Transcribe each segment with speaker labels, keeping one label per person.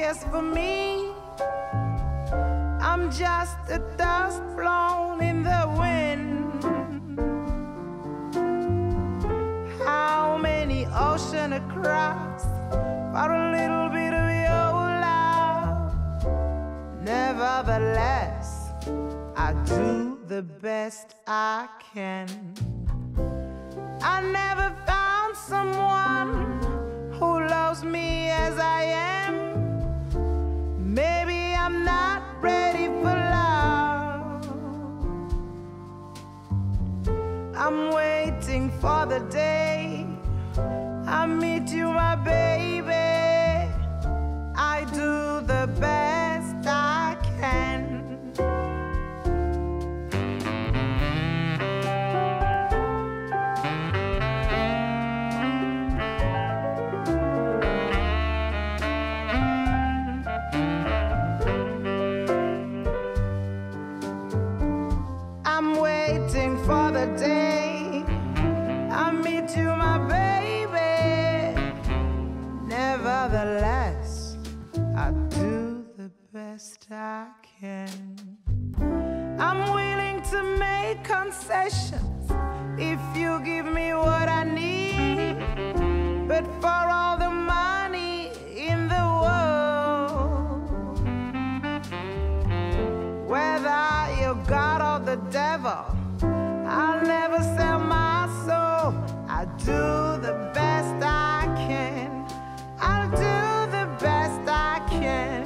Speaker 1: guess for me, I'm just a dust blown in the wind. How many oceans across for a little bit of your love? Nevertheless, I do the best I can. I never found someone who loves me as I am. Maybe I'm not ready for love. I'm waiting for the day I meet you, my baby. I do the best I can. I'm waiting for the day I meet you, my baby. Nevertheless, I do the best I can. I'm willing to make concessions if you give me what I need. But for all the money in the world, whether you God or the devil, I'll never sell my soul. I do the best I can. I'll do the best I can.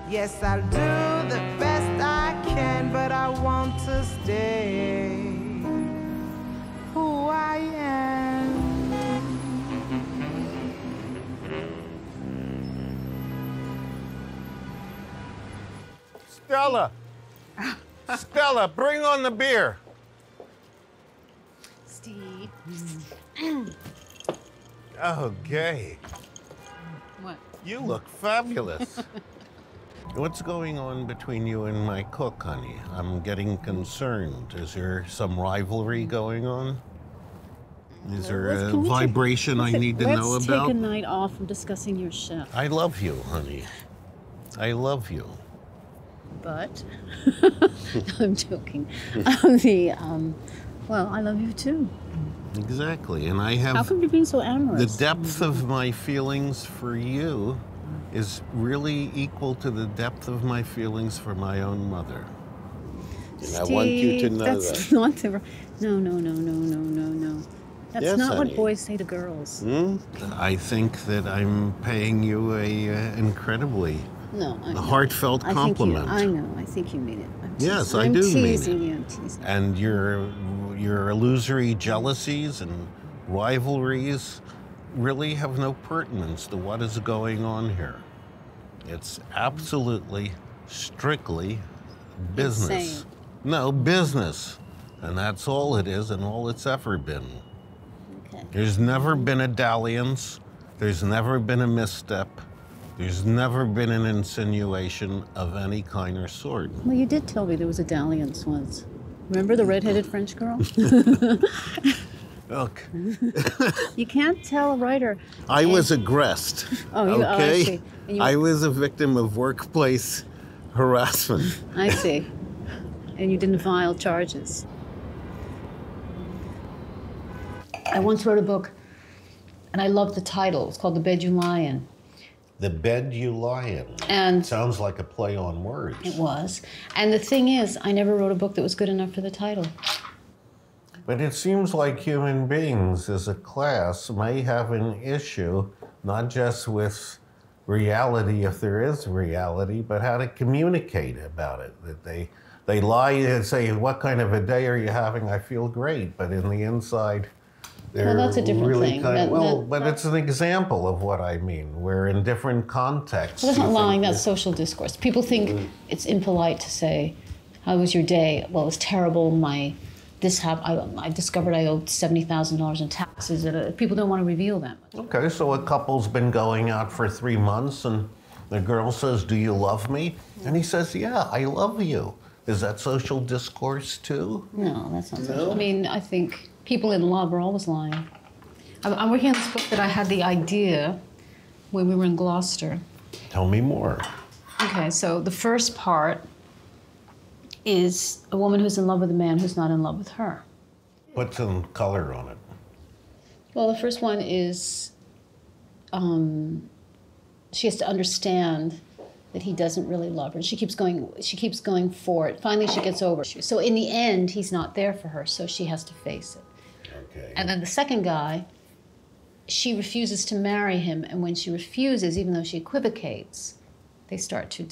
Speaker 1: Yes, I'll do the best I can, but I want to stay who I am.
Speaker 2: Stella! Stella, bring on the beer.
Speaker 3: Steve.
Speaker 2: Okay.
Speaker 3: What?
Speaker 2: You look fabulous. What's going on between you and my cook, honey? I'm getting concerned. Is there some rivalry going on? Is there a vibration I need to know about?
Speaker 3: Let's take a night off from discussing your chef.
Speaker 2: I love you, honey. I love you.
Speaker 3: But I'm joking. Well, I love you too.
Speaker 2: Exactly, and I have...
Speaker 3: How come you're being so amorous?
Speaker 2: The depth of my feelings for you is really equal to the depth of my feelings for my own mother. And
Speaker 3: Steve,
Speaker 2: I want you to know
Speaker 3: that's
Speaker 2: that.
Speaker 3: not the... No. That's
Speaker 2: Yes,
Speaker 3: not
Speaker 2: honey.
Speaker 3: what boys say to girls.
Speaker 2: I think that I'm paying you a incredibly heartfelt compliment.
Speaker 3: I know. I think you mean it.
Speaker 2: Yes, I do mean it.
Speaker 3: I'm teasing.
Speaker 2: And your illusory jealousies and rivalries really have no pertinence to what is going on here. It's absolutely, strictly business.
Speaker 3: Insane.
Speaker 2: No, business. And that's all it is and all it's ever been.
Speaker 3: Okay.
Speaker 2: There's never been a dalliance. There's never been a misstep. There's never been an insinuation of any kind or sort.
Speaker 3: Well, you did tell me there was a dalliance once. Remember the redheaded French girl?
Speaker 2: Look.
Speaker 3: You can't tell a writer.
Speaker 2: I was aggressed.
Speaker 3: Oh,
Speaker 2: okay?
Speaker 3: I see. And you...
Speaker 2: I was a victim of workplace harassment.
Speaker 3: I see. And you didn't file charges. I once wrote a book, and I loved the title. It's called The Bed You Lie In.
Speaker 2: The Bed You Lie In.
Speaker 3: And
Speaker 2: sounds like a play on words.
Speaker 3: It was. And the thing is, I never wrote a book that was good enough for the title.
Speaker 2: But it seems like human beings as a class may have an issue, not just with reality, if there is reality, but how to communicate about it. That they lie and say, what kind of a day are you having? I feel great. But in the inside, they're
Speaker 3: that's a different
Speaker 2: really
Speaker 3: thing.
Speaker 2: But it's an example of what I mean, where in different contexts.
Speaker 3: Well, that's not lying, that's social discourse. People think it's impolite to say, how was your day? Well, it was terrible. This happened. I discovered I owed $70,000 in taxes. People don't want to reveal that much.
Speaker 2: Okay, so a couple's been going out for 3 months, and the girl says, "Do you love me?" And he says, "Yeah, I love you." Is that social discourse too?
Speaker 3: No, that's not social. I mean, I think people in love are always lying. I'm working on this book that I had the idea when we were in Gloucester,
Speaker 2: Tell me more.
Speaker 3: Okay, so the first part is a woman who's in love with a man who's not in love with her.
Speaker 2: Put some color on it.
Speaker 3: Well, the first one is she has to understand that he doesn't really love her. She keeps going for it. Finally, she gets over it. So in the end, he's not there for her, so she has to face it.
Speaker 2: Okay.
Speaker 3: And then the second guy, she refuses to marry him, and when she refuses, even though she equivocates, they start to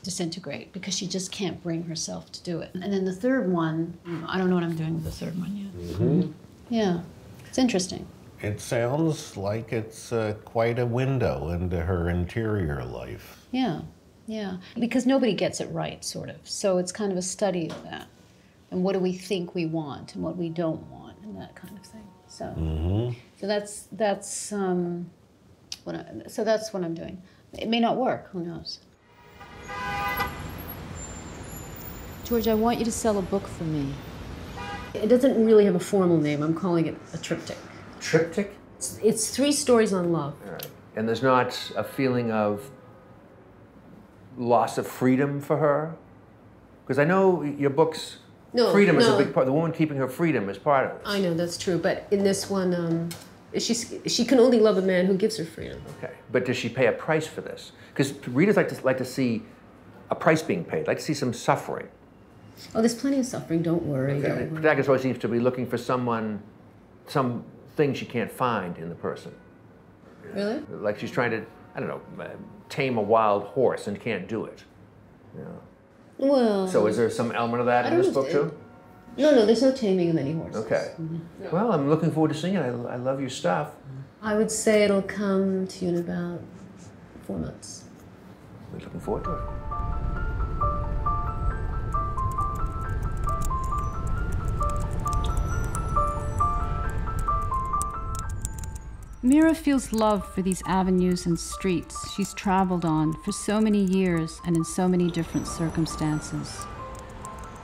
Speaker 3: disintegrate because she just can't bring herself to do it. And then the third one, I don't know what I'm doing with the third one yet.
Speaker 2: Mm-hmm.
Speaker 3: Yeah, it's interesting.
Speaker 2: It sounds like it's quite a window into her interior life.
Speaker 3: Yeah, yeah. Because nobody gets it right, sort of. So it's kind of a study of that. And what do we think we want and what we don't want and that kind of thing. So, so that's what I'm doing. It may not work, who knows? George, I want you to sell a book for me. It doesn't really have a formal name. I'm calling it a triptych.
Speaker 4: Triptych?
Speaker 3: It's 3 stories on love.
Speaker 4: All right. And there's not a feeling of loss of freedom for her? Because I know your books, freedom is a big part. The woman keeping her freedom is part of it.
Speaker 3: I know, that's true. But in this one, she can only love a man who gives her freedom.
Speaker 4: Okay. But does she pay a price for this? Because readers like to see a price being paid, like to see some suffering.
Speaker 3: Oh, there's plenty of suffering. Don't worry.
Speaker 4: Okay.
Speaker 3: Don't worry.
Speaker 4: Protagonist always seems to be looking for something she can't find in the person.
Speaker 3: Really?
Speaker 4: Like she's trying to, I don't know, tame a wild horse and can't do it. Yeah.
Speaker 3: Well...
Speaker 4: So is there some element of that in this book too?
Speaker 3: No, there's no taming of any horses.
Speaker 4: Okay. No. Well, I'm looking forward to seeing it. I love your stuff.
Speaker 3: I would say it'll come to you in about 4 months.
Speaker 4: We're looking forward to it.
Speaker 5: Mira feels love for these avenues and streets she's traveled on for so many years and in so many different circumstances.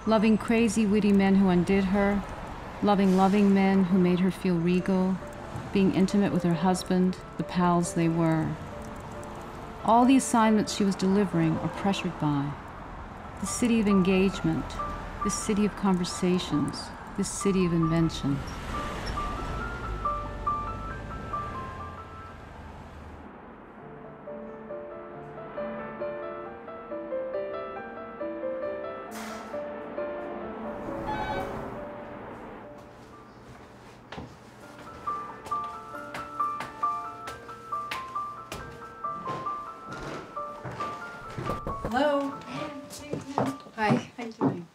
Speaker 5: Loving crazy, witty men who undid her, loving men who made her feel regal, being intimate with her husband, the pals they were. All the assignments she was delivering are pressured by. The city of engagement, this city of conversations, this city of invention.
Speaker 6: Hello. Hi. How you doing?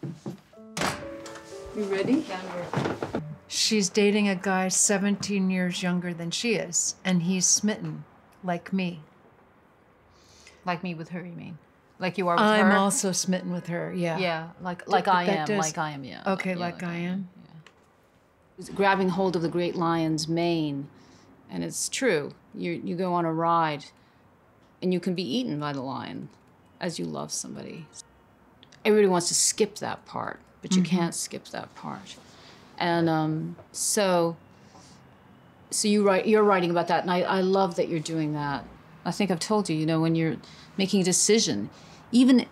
Speaker 6: You ready? Yeah, I'm ready. She's dating a guy 17 years younger than she is, and he's smitten, like me.
Speaker 3: Like me with her, you mean? Like you are with her?
Speaker 6: I'm also smitten with her, yeah.
Speaker 3: Yeah, like I am, yeah.
Speaker 6: Okay,
Speaker 3: yeah,
Speaker 6: like I am?
Speaker 3: Yeah. Grabbing hold of the great lion's mane, and it's true. You go on a ride, and you can be eaten by the lion as you love somebody. Everybody wants to skip that part, but you can't skip that part. And so you're writing about that, and I love that you're doing that. I think I've told you, when you're making a decision, even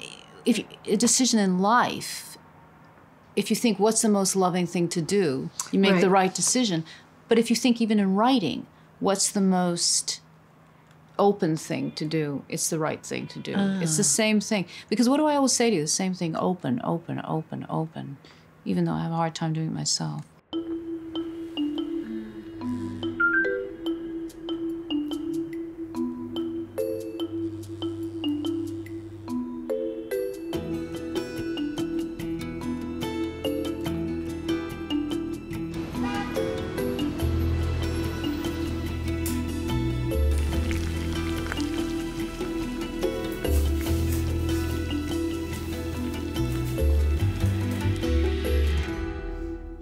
Speaker 3: if a decision in life, if you think what's the most loving thing to do, you make the right decision. But if you think even in writing, what's the most open thing to do, it's the right thing to do. It's the same thing. Because what do I always say to you? The same thing, open, open, open, open, even though I have a hard time doing it myself.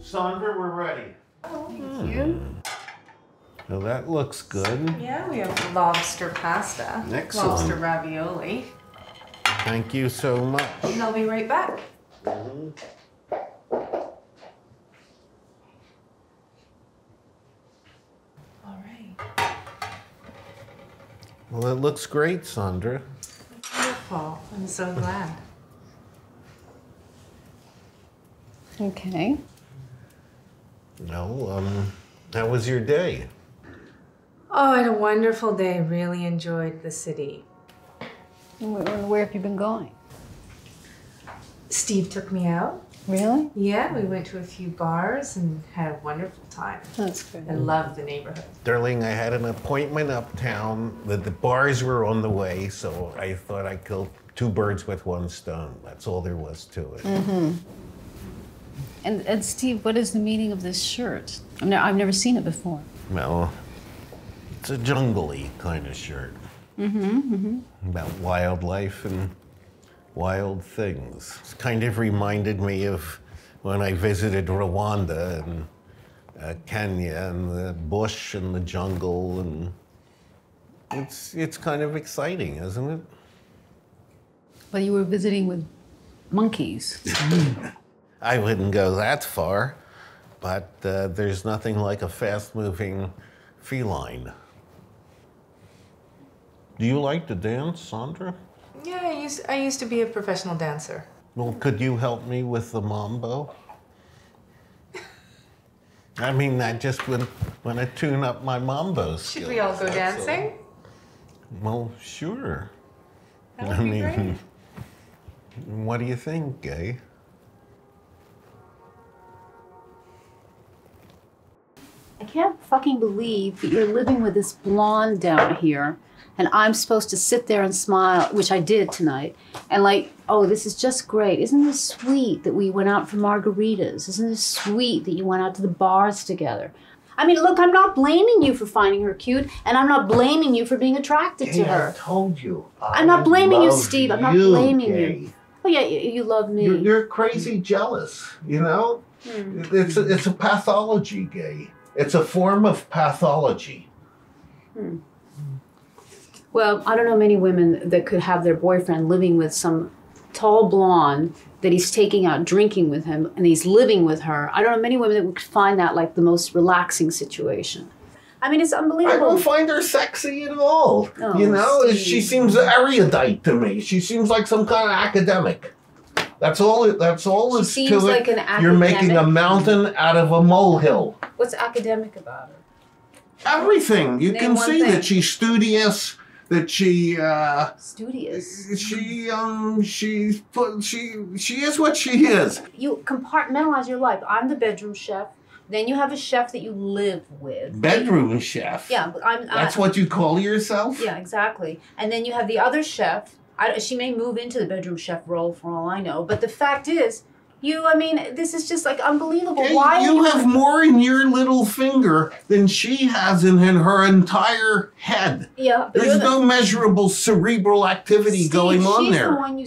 Speaker 2: Sandra, we're ready.
Speaker 7: Oh, thank you.
Speaker 2: Well, that looks good.
Speaker 7: Yeah, we have lobster pasta.
Speaker 2: Excellent.
Speaker 7: Lobster ravioli.
Speaker 2: Thank you so much.
Speaker 7: And I'll be right back. All right.
Speaker 2: Well, it looks great, Sandra.
Speaker 7: Wonderful. I'm so glad.
Speaker 3: Okay.
Speaker 2: No, how was your day?
Speaker 7: Oh, I had a wonderful day. Really enjoyed the city.
Speaker 3: Where have you been going?
Speaker 7: Steve took me out.
Speaker 3: Really?
Speaker 7: Yeah, we went to a few bars and had a wonderful time.
Speaker 3: That's good.
Speaker 7: I love the neighborhood.
Speaker 2: Darling, I had an appointment uptown. The bars were on the way, so I thought I killed 2 birds with 1 stone. That's all there was to it.
Speaker 3: Mm-hmm. And Steve, what is the meaning of this shirt? I've never seen it before.
Speaker 2: Well, it's a jungle-y kind of shirt. About wildlife and wild things. It kind of reminded me of when I visited Rwanda and Kenya and the bush and the jungle, and it's kind of exciting, isn't it?
Speaker 3: But you were visiting with monkeys.
Speaker 2: I wouldn't go that far, but there's nothing like a fast-moving feline. Do you like to dance, Sandra?
Speaker 7: Yeah, I used to be a professional dancer.
Speaker 2: Well, could you help me with the mambo? I mean, I just want to tune up my mambo skills.
Speaker 7: Should we all go dancing?
Speaker 2: Well, sure.
Speaker 7: That would be great.
Speaker 2: What do you think, Gay?
Speaker 3: I can't fucking believe that you're living with this blonde down here, and I'm supposed to sit there and smile, which I did tonight, and like, oh, this is just great. Isn't this sweet that we went out for margaritas? Isn't this sweet that you went out to the bars together? I mean, look, I'm not blaming you for finding her cute, and I'm not blaming you for being attracted to her.
Speaker 2: I told you.
Speaker 3: I'm not blaming you, Steve. I'm not blaming you. Oh yeah, you love me.
Speaker 2: You're crazy jealous, you know? It's a pathology, Gay. It's a form of pathology.
Speaker 3: Well, I don't know many women that could have their boyfriend living with some tall blonde that he's taking out drinking with him and he's living with her. I don't know many women that would find that like the most relaxing situation. I mean, it's unbelievable.
Speaker 2: I don't find her sexy at all.
Speaker 3: Oh,
Speaker 2: you know,
Speaker 3: Steve.
Speaker 2: she seems erudite to me. She seems like some kind of academic. That's all is
Speaker 3: She
Speaker 2: to
Speaker 3: seems
Speaker 2: it.
Speaker 3: like an
Speaker 2: You're making a
Speaker 3: academic.
Speaker 2: mountain out of a molehill.
Speaker 3: What's academic about her?
Speaker 2: Everything. You
Speaker 3: Name
Speaker 2: can
Speaker 3: one
Speaker 2: see
Speaker 3: thing.
Speaker 2: that she's studious, that she
Speaker 3: Studious.
Speaker 2: she is what she is.
Speaker 3: You compartmentalize your life. I'm the bedroom chef. Then you have a chef that you live with.
Speaker 2: Bedroom chef.
Speaker 3: Yeah, but
Speaker 2: That's what you call yourself?
Speaker 3: Yeah, exactly. And then you have the other chef. She may move into the bedroom chef role for all I know. But the fact is, this is just like unbelievable.
Speaker 2: Hey,
Speaker 3: Why
Speaker 2: you have more in your little finger than she has in her entire head.
Speaker 3: Yeah, but
Speaker 2: There's no measurable cerebral activity
Speaker 3: Steve,
Speaker 2: going on
Speaker 3: she's
Speaker 2: there.
Speaker 3: the one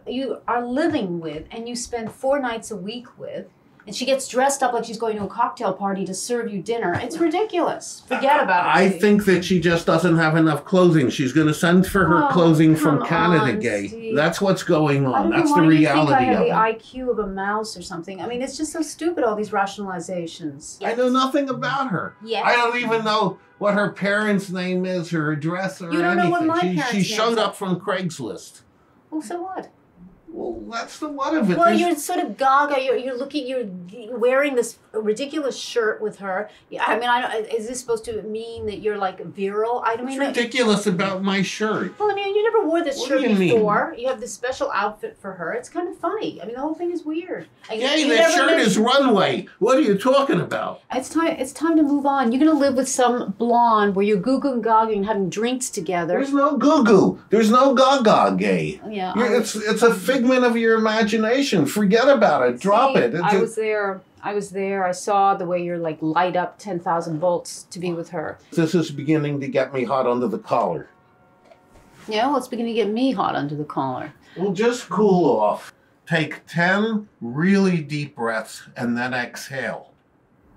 Speaker 3: you are living with and you spend 4 nights a week with. And she gets dressed up like she's going to a cocktail party to serve you dinner. It's ridiculous. Forget about it.
Speaker 2: I
Speaker 3: Steve.
Speaker 2: think that she just doesn't have enough clothing. She's going to send for her clothing from
Speaker 3: come
Speaker 2: Canada,
Speaker 3: on,
Speaker 2: Gay.
Speaker 3: Steve.
Speaker 2: That's what's going
Speaker 3: I
Speaker 2: on.
Speaker 3: don't
Speaker 2: That's
Speaker 3: know
Speaker 2: the
Speaker 3: why you think I
Speaker 2: reality
Speaker 3: have
Speaker 2: of
Speaker 3: the
Speaker 2: it.
Speaker 3: IQ of a mouse or something. I mean, it's just so stupid, all these rationalizations.
Speaker 2: I know nothing about her.
Speaker 3: Yes.
Speaker 2: I don't even know what her parents' name is, her address, or
Speaker 3: You don't know what my
Speaker 2: anything.
Speaker 3: parents'
Speaker 2: She
Speaker 3: names
Speaker 2: showed
Speaker 3: are.
Speaker 2: up from Craigslist.
Speaker 3: Well, so what?
Speaker 2: Well, that's the one of it.
Speaker 3: Well,
Speaker 2: There's-
Speaker 3: you're sort of gaga. You're wearing this ridiculous shirt with her. I mean, is this supposed to mean that you're like virile? I
Speaker 2: What's
Speaker 3: mean,
Speaker 2: ridiculous about my shirt?
Speaker 3: well, I mean, you never wore this
Speaker 2: What
Speaker 3: shirt
Speaker 2: do you mean?
Speaker 3: before. You have this special outfit for her. It's kind of funny. I mean, the whole thing is weird. And
Speaker 2: Yay,
Speaker 3: you
Speaker 2: that
Speaker 3: never
Speaker 2: shirt is
Speaker 3: mentioned-
Speaker 2: runway. What are you talking about?
Speaker 3: It's time to move on. You're gonna live with some blonde where you're goo and gaga and having drinks together.
Speaker 2: There's no goo-goo. There's no gaga, Gay.
Speaker 3: Yeah,
Speaker 2: It's a figment of your imagination. Forget about it. Drop it.
Speaker 3: I was there. I saw the way you're like light up 10,000 volts to be with her.
Speaker 2: This is beginning to get me hot under the collar.
Speaker 3: Yeah, well, it's beginning to get me hot under the collar.
Speaker 2: Well, just cool off. Take 10 really deep breaths and then exhale.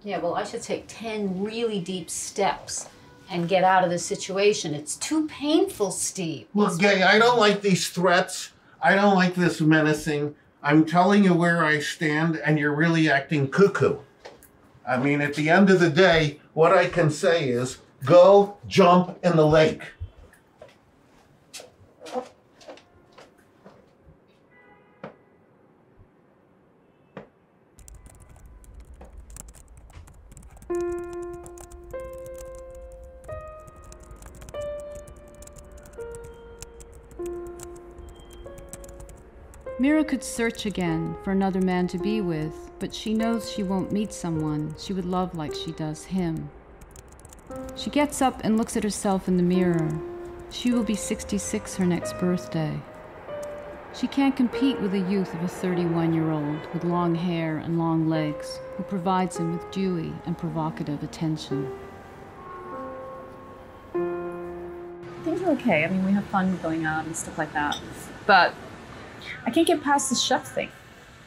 Speaker 3: Yeah, well, I should take 10 really deep steps and get out of this situation. It's too painful, Steve.
Speaker 2: Look, Gay, I don't like these threats. I don't like this menacing. I'm telling you where I stand, and you're really acting cuckoo. I mean, at the end of the day, what I can say is, go jump in the lake.
Speaker 5: Mira could search again for another man to be with, but she knows she won't meet someone she would love like she does him. She gets up and looks at herself in the mirror. She will be 66 her next birthday. She can't compete with the youth of a 31-year-old with long hair and long legs who provides him with dewy and provocative attention.
Speaker 8: Things are okay. I mean, we have fun going out and stuff like that. But I can't get past the chef thing.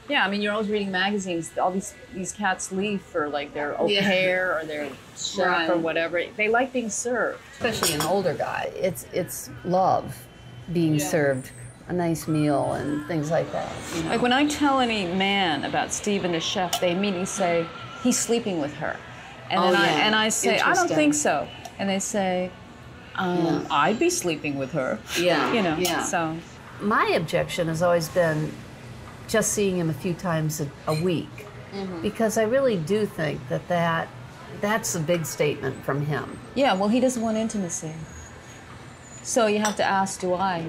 Speaker 8: Yeah, I mean, you're always reading magazines. All these cats leave for like their au pair or their chef or whatever. They like being served.
Speaker 9: Especially an older guy. It's love being served a nice meal and things like that. You know?
Speaker 8: Like when I tell any man about Stephen the chef, they immediately say, he's sleeping with her. And then I say, I don't think so. And they say, I'd be sleeping with her.
Speaker 9: Yeah.
Speaker 8: You know, so.
Speaker 9: My objection has always been just seeing him a few times a week. Because I really do think that's a big statement from him.
Speaker 8: Yeah, well, he doesn't want intimacy. So you have to ask, do I?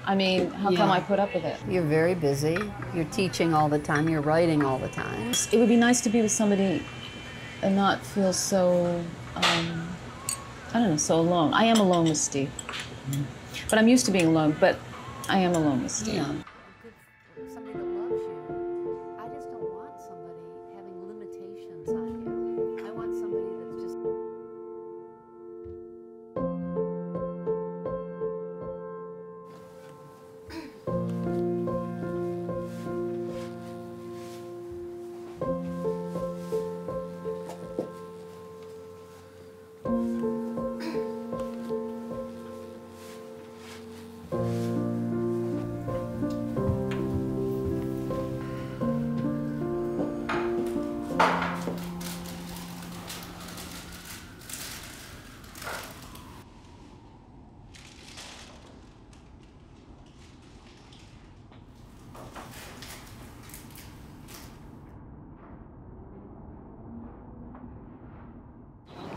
Speaker 8: I mean, how come I put up with it?
Speaker 9: You're very busy. You're teaching all the time. You're writing all the time.
Speaker 8: It would be nice to be with somebody and not feel so, I don't know, so alone. I am alone with Steve. But I'm used to being alone, but I am alone with Steve.
Speaker 9: Yeah. Somebody that loves you, I just don't want somebody having limitations on you. I want somebody that's just...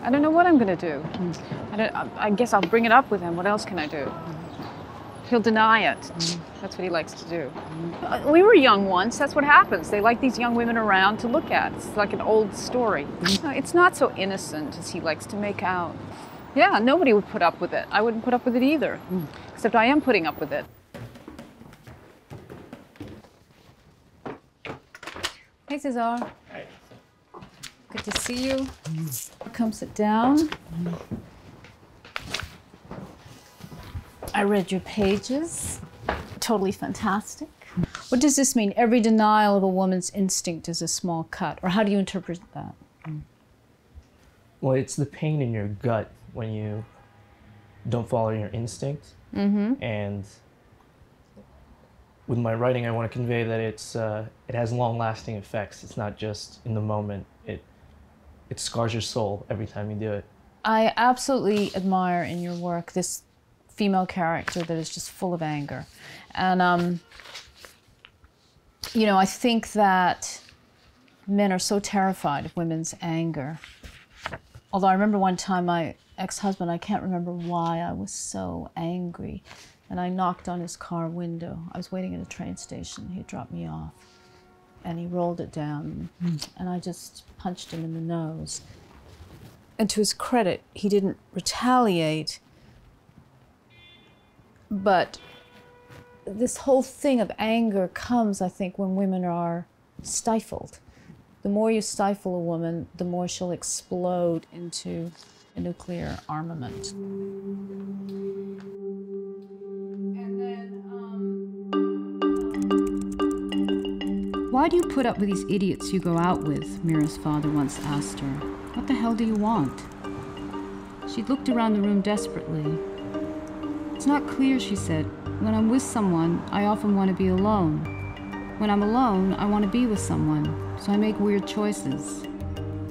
Speaker 8: I don't know what I'm going to do. I guess I'll bring it up with him. What else can I do? He'll deny it. That's what he likes to do. We were young once. That's what happens. They like these young women around to look at. It's like an old story. It's not so innocent as he likes to make out. Yeah, nobody would put up with it. I wouldn't put up with it either. Except I am putting up with it. Hey, Cesar.
Speaker 10: Hi.
Speaker 8: Good to see you. Come sit down. I read your pages. Totally fantastic. What does this mean? Every denial of a woman's instinct is a small cut. Or how do you interpret that?
Speaker 10: Well, it's the pain in your gut when you don't follow your instinct. And with my writing, I want to convey that it has long-lasting effects. It's not just in the moment. It scars your soul every time you do it.
Speaker 8: I absolutely admire in your work this female character that is just full of anger. And, you know, I think that men are so terrified of women's anger. Although I remember one time my ex-husband, I can't remember why I was so angry, and I knocked on his car window. I was waiting at a train station. He dropped me off, and he rolled it down, and I just punched him in the nose. And to his credit, he didn't retaliate, but this whole thing of anger comes, I think, when women are stifled. The more you stifle a woman, the more she'll explode into a nuclear armament.
Speaker 5: Why do you put up with these idiots you go out with? Mira's father once asked her. What the hell do you want? She looked around the room desperately. It's not clear, she said. When I'm with someone, I often want to be alone. When I'm alone, I want to be with someone, so I make weird choices.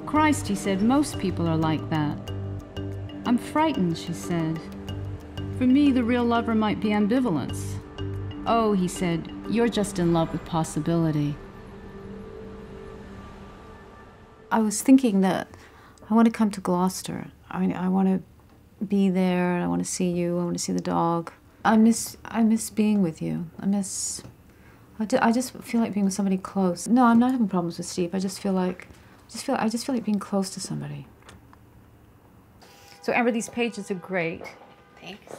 Speaker 5: Christ, he said, most people are like that. I'm frightened, she said. For me, the real lover might be ambivalence. Oh, he said, you're just in love with possibility. I was thinking that I want to come to Gloucester. I mean, I want to be there, I want to see you, I want to see the dog. I miss being with you. I miss I just feel like being with somebody close. No, I'm not having problems with Steve. I just feel like being close to somebody. So Amber, these pages are great.
Speaker 3: Thanks.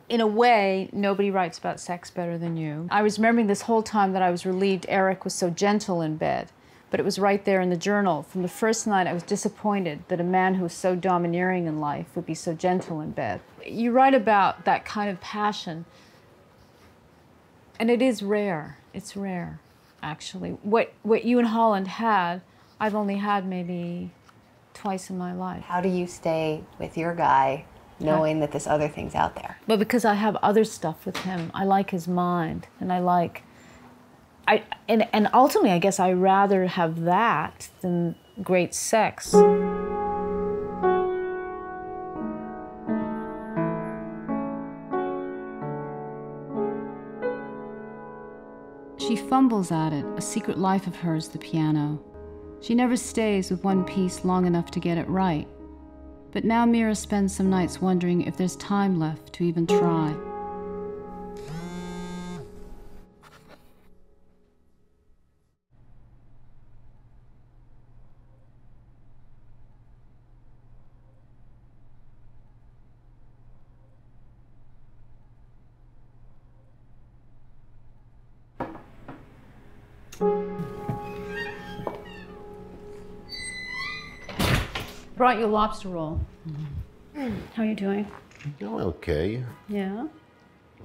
Speaker 5: In a way, nobody writes about sex better than you. I was remembering this whole time that I was relieved Eric was so gentle in bed, but it was right there in the journal. From the first night, I was disappointed that a man who was so domineering in life would be so gentle in bed. You write about that kind of passion, and it is rare. It's rare, actually. What you and Holland had, I've only had maybe twice in my life.
Speaker 11: How do you stay with your guy knowing that this other thing's out there?
Speaker 5: Well, because I have other stuff with him. I like his mind, and and ultimately, I guess I rather have that than great sex. She fumbles at it, a secret life of hers, the piano. She never stays with one piece long enough to get it right. But now Mira spends some nights wondering if there's time left to even try.
Speaker 3: Brought you a lobster roll. How are you doing?
Speaker 2: I'm okay.
Speaker 3: Yeah?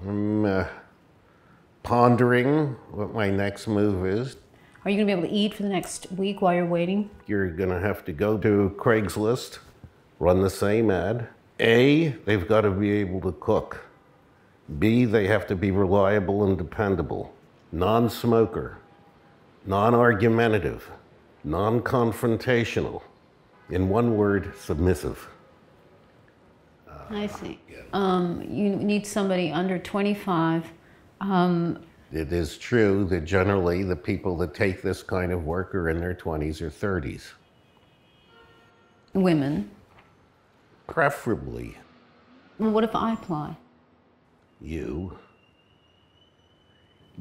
Speaker 2: I'm pondering what my next move is.
Speaker 3: Are you gonna be able to eat for the next week while you're waiting?
Speaker 2: You're gonna have to go to Craigslist, run the same ad. A, they've got to be able to cook. B, they have to be reliable and dependable. Non-smoker, non-argumentative, non-confrontational. In one word, submissive.
Speaker 3: I see. You need somebody under 25.
Speaker 2: It is true that generally the people that take this kind of work are in their 20s or 30s.
Speaker 3: Women.
Speaker 2: Preferably.
Speaker 3: Well, what if I apply?
Speaker 2: You.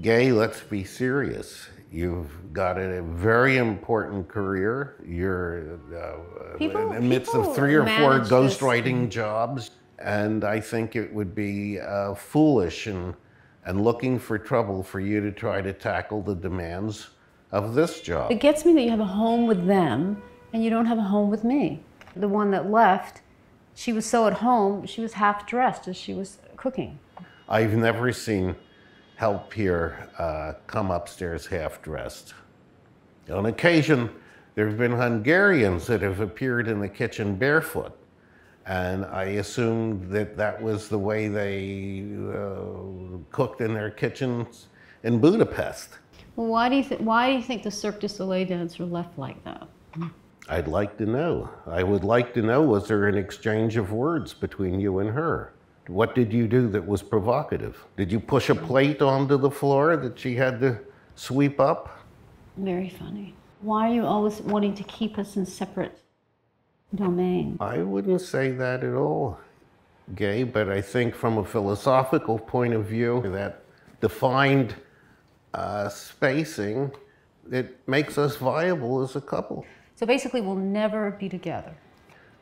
Speaker 2: Gay, let's be serious. You've got a very important career. You're in the midst of 3 or 4 ghostwriting jobs. And I think it would be foolish and looking for trouble for you to try to tackle the demands of this job.
Speaker 3: It gets me that you have a home with them and you don't have a home with me. The one that left, she was so at home, she was half dressed as she was cooking.
Speaker 2: I've never seen help here come upstairs half-dressed. On occasion, there have been Hungarians that have appeared in the kitchen barefoot, and I assumed that that was the way they cooked in their kitchens in Budapest.
Speaker 3: Well, why do you think the Cirque du Soleil dancer left like that?
Speaker 2: I'd like to know. I would like to know, was there an exchange of words between you and her? What did you do that was provocative? Did you push a plate onto the floor that she had to sweep up?
Speaker 3: Very funny. Why are you always wanting to keep us in separate domains?
Speaker 2: I wouldn't say that at all, Gay, but I think from a philosophical point of view, that defined spacing, it makes us viable as a couple.
Speaker 3: So basically, we'll never be together.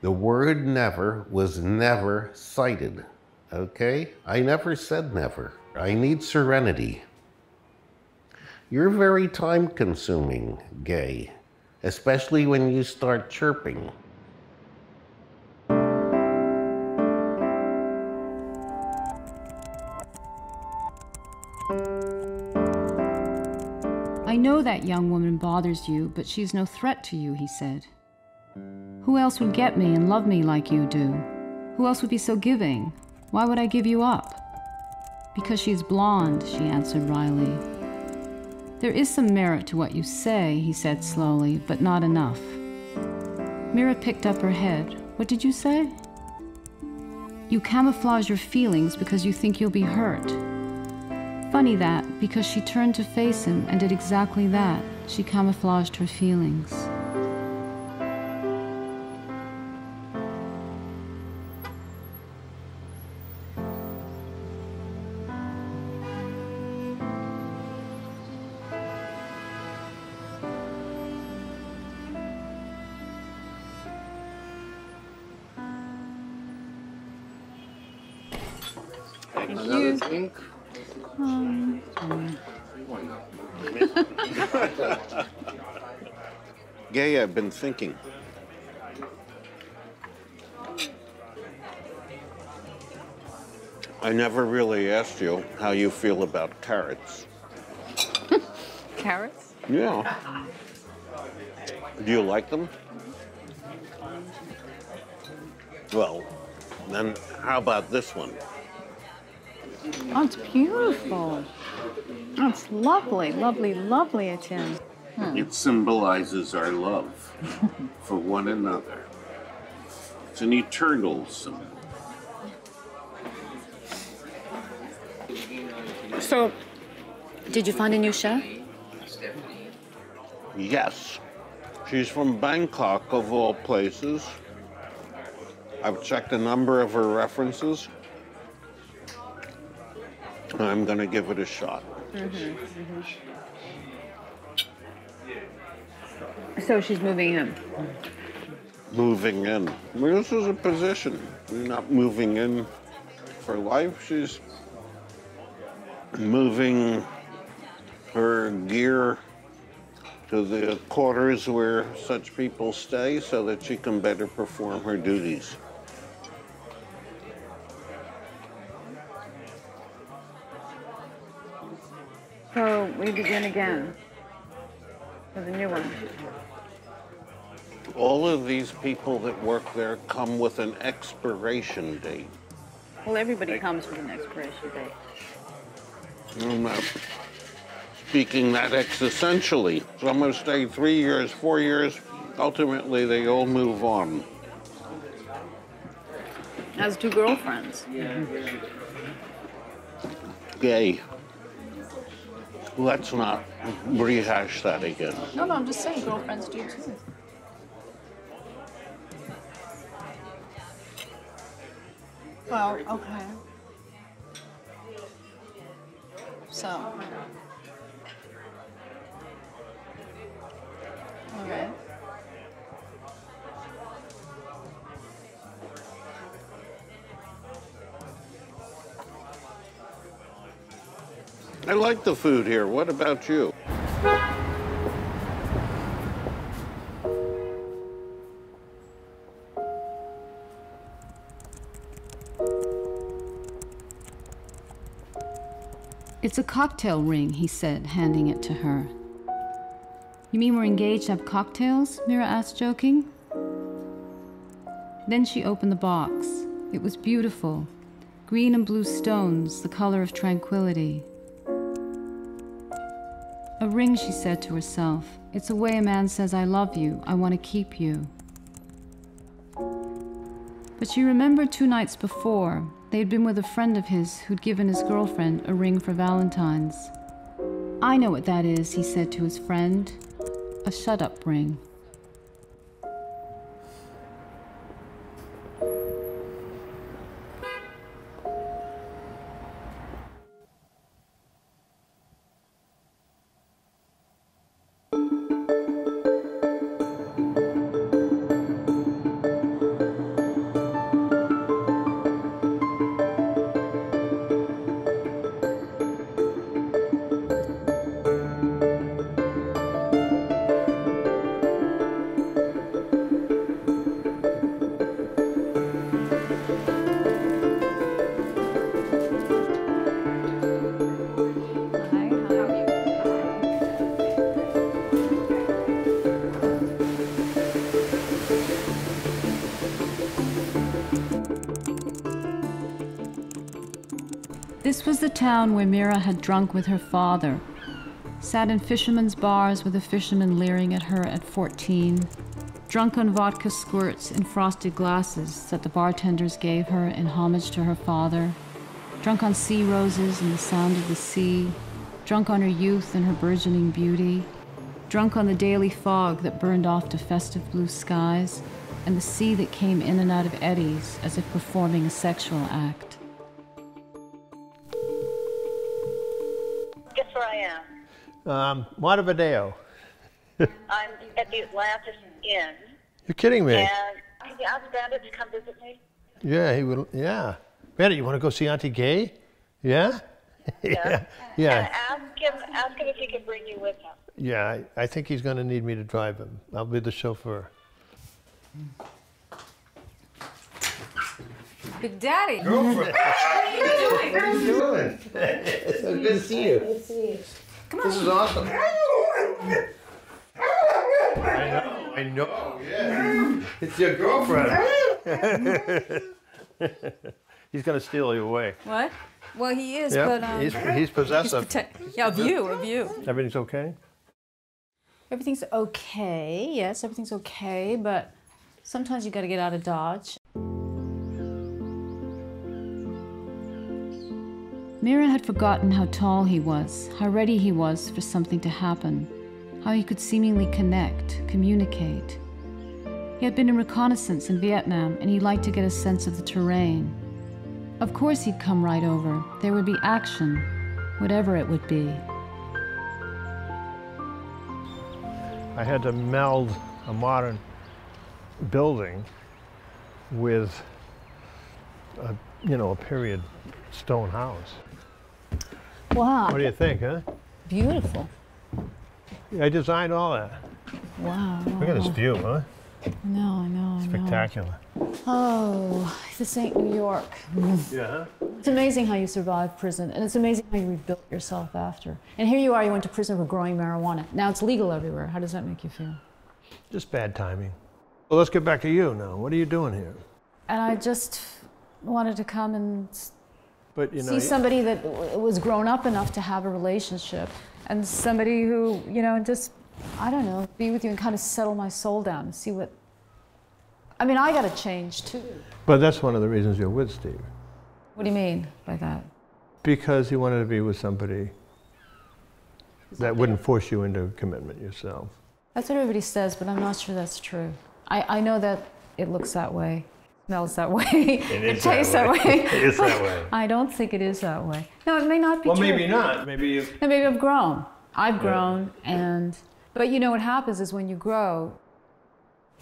Speaker 2: The word never was never cited. Okay? I never said never. I need serenity. You're very time-consuming, Gay, especially when you start chirping.
Speaker 5: I know that young woman bothers you, but she's no threat to you, he said. Who else would get me and love me like you do? Who else would be so giving? Why would I give you up? Because she's blonde, she answered wryly. There is some merit to what you say, he said slowly, but not enough. Mira picked up her head. What did you say? You camouflage your feelings because you think you'll be hurt. Funny that, because she turned to face him and did exactly that. She camouflaged her feelings. Thank you.
Speaker 2: Gay, I've been thinking. I never really asked you how you feel about carrots.
Speaker 5: Carrots?
Speaker 2: Yeah. Do you like them? Well, then how about this one?
Speaker 5: Oh, it's beautiful. Oh, it's lovely, lovely, lovely, Etienne.
Speaker 2: It symbolizes our love for one another. It's an eternal symbol.
Speaker 3: So, did you find a new chef?
Speaker 2: Yes. She's from Bangkok, of all places. I've checked a number of her references. I'm going to give it a shot.
Speaker 5: So she's moving in.
Speaker 2: Moving in. I mean, this is a position. You're not moving in for life. She's moving her gear to the quarters where such people stay so that she can better perform her duties.
Speaker 5: So we begin again with a new one.
Speaker 2: All of these people that work there come with an expiration date.
Speaker 5: Well, everybody comes with an expiration date.
Speaker 2: I'm not speaking that existentially. Some have stayed 3 years, 4 years. Ultimately, they all move on.
Speaker 5: Has 2 girlfriends.
Speaker 2: Gay. Let's not rehash that again.
Speaker 5: No, I'm just saying girlfriends do too. Well, okay. So. All right.
Speaker 2: I like the food here. What about you?
Speaker 8: It's a cocktail ring, he said, handing it to her. You mean we're engaged to have cocktails? Mira asked, joking. Then she opened the box. It was beautiful. Green and blue stones, the color of tranquility. A ring, she said to herself. It's a way a man says, I love you, I want to keep you. But she remembered 2 nights before, they had been with a friend of his who'd given his girlfriend a ring for Valentine's. I know what that is, he said to his friend. A shut-up ring. This was the town where Mira had drunk with her father, sat in fishermen's bars with a fisherman leering at her at 14, drunk on vodka squirts in frosted glasses that the bartenders gave her in homage to her father, drunk on sea roses and the sound of the sea, drunk on her youth and her burgeoning beauty, drunk on the daily fog that burned off to festive blue skies, and the sea that came in and out of eddies as if performing a sexual act.
Speaker 12: Guess where I am?
Speaker 13: Montevideo.
Speaker 12: I'm at the Atlantis Inn.
Speaker 13: You're kidding me.
Speaker 12: And can you ask Bandit to come visit me?
Speaker 13: Yeah, he will. Yeah. Bandit, you want to go see Auntie Gay? Yeah?
Speaker 12: Yeah.
Speaker 13: Yeah.
Speaker 12: And ask him if he can bring you with him.
Speaker 13: Yeah, I think he's going to need me to drive him. I'll be the chauffeur.
Speaker 6: Big Daddy.
Speaker 13: Girlfriend. How are you doing? It's so good to see you.
Speaker 6: Good to see you. Come on.
Speaker 13: This is awesome. I know, yeah. It's your girlfriend. He's going to steal you away.
Speaker 6: What? Well, he is,
Speaker 13: Yep,
Speaker 6: but
Speaker 13: he's possessive.
Speaker 6: yeah, of you.
Speaker 13: Everything's okay?
Speaker 8: Everything's okay. Yes, everything's okay, but sometimes you got to get out of Dodge. Mira had forgotten how tall he was, how ready he was for something to happen, how he could seemingly connect, communicate. He had been in reconnaissance in Vietnam, and he liked to get a sense of the terrain. Of course he'd come right over. There would be action, whatever it would be.
Speaker 13: I had to meld a modern building with a period stone house.
Speaker 8: Wow.
Speaker 13: What do you think, huh?
Speaker 8: Beautiful.
Speaker 13: Yeah, I designed all that.
Speaker 8: Wow.
Speaker 13: Look at this view, huh?
Speaker 8: I know.
Speaker 13: Spectacular.
Speaker 8: Oh, this ain't New York.
Speaker 13: Yeah.
Speaker 8: It's amazing how you survived prison, and it's amazing how you rebuilt yourself after. And here you are, you went to prison for growing marijuana. Now it's legal everywhere. How does that make you feel?
Speaker 13: Just bad timing. Well, let's get back to you now. What are you doing here?
Speaker 8: And I just wanted to come and
Speaker 13: But
Speaker 8: see somebody that was grown up enough to have a relationship, and somebody who, just, I don't know, be with you and kind of settle my soul down and see what. I mean, I got to change too.
Speaker 13: But that's one of the reasons you're with Steve.
Speaker 8: What do you mean by that?
Speaker 13: Because you wanted to be with somebody that wouldn't force you into commitment yourself.
Speaker 8: That's what everybody says, but I'm not sure that's true. I know that it looks that way, smells that way, it tastes that way.
Speaker 13: It is that way.
Speaker 8: I don't think it is that way. No, it may not be true.
Speaker 13: Well, maybe not. Maybe
Speaker 8: I've grown. I've grown, but what happens is when you grow,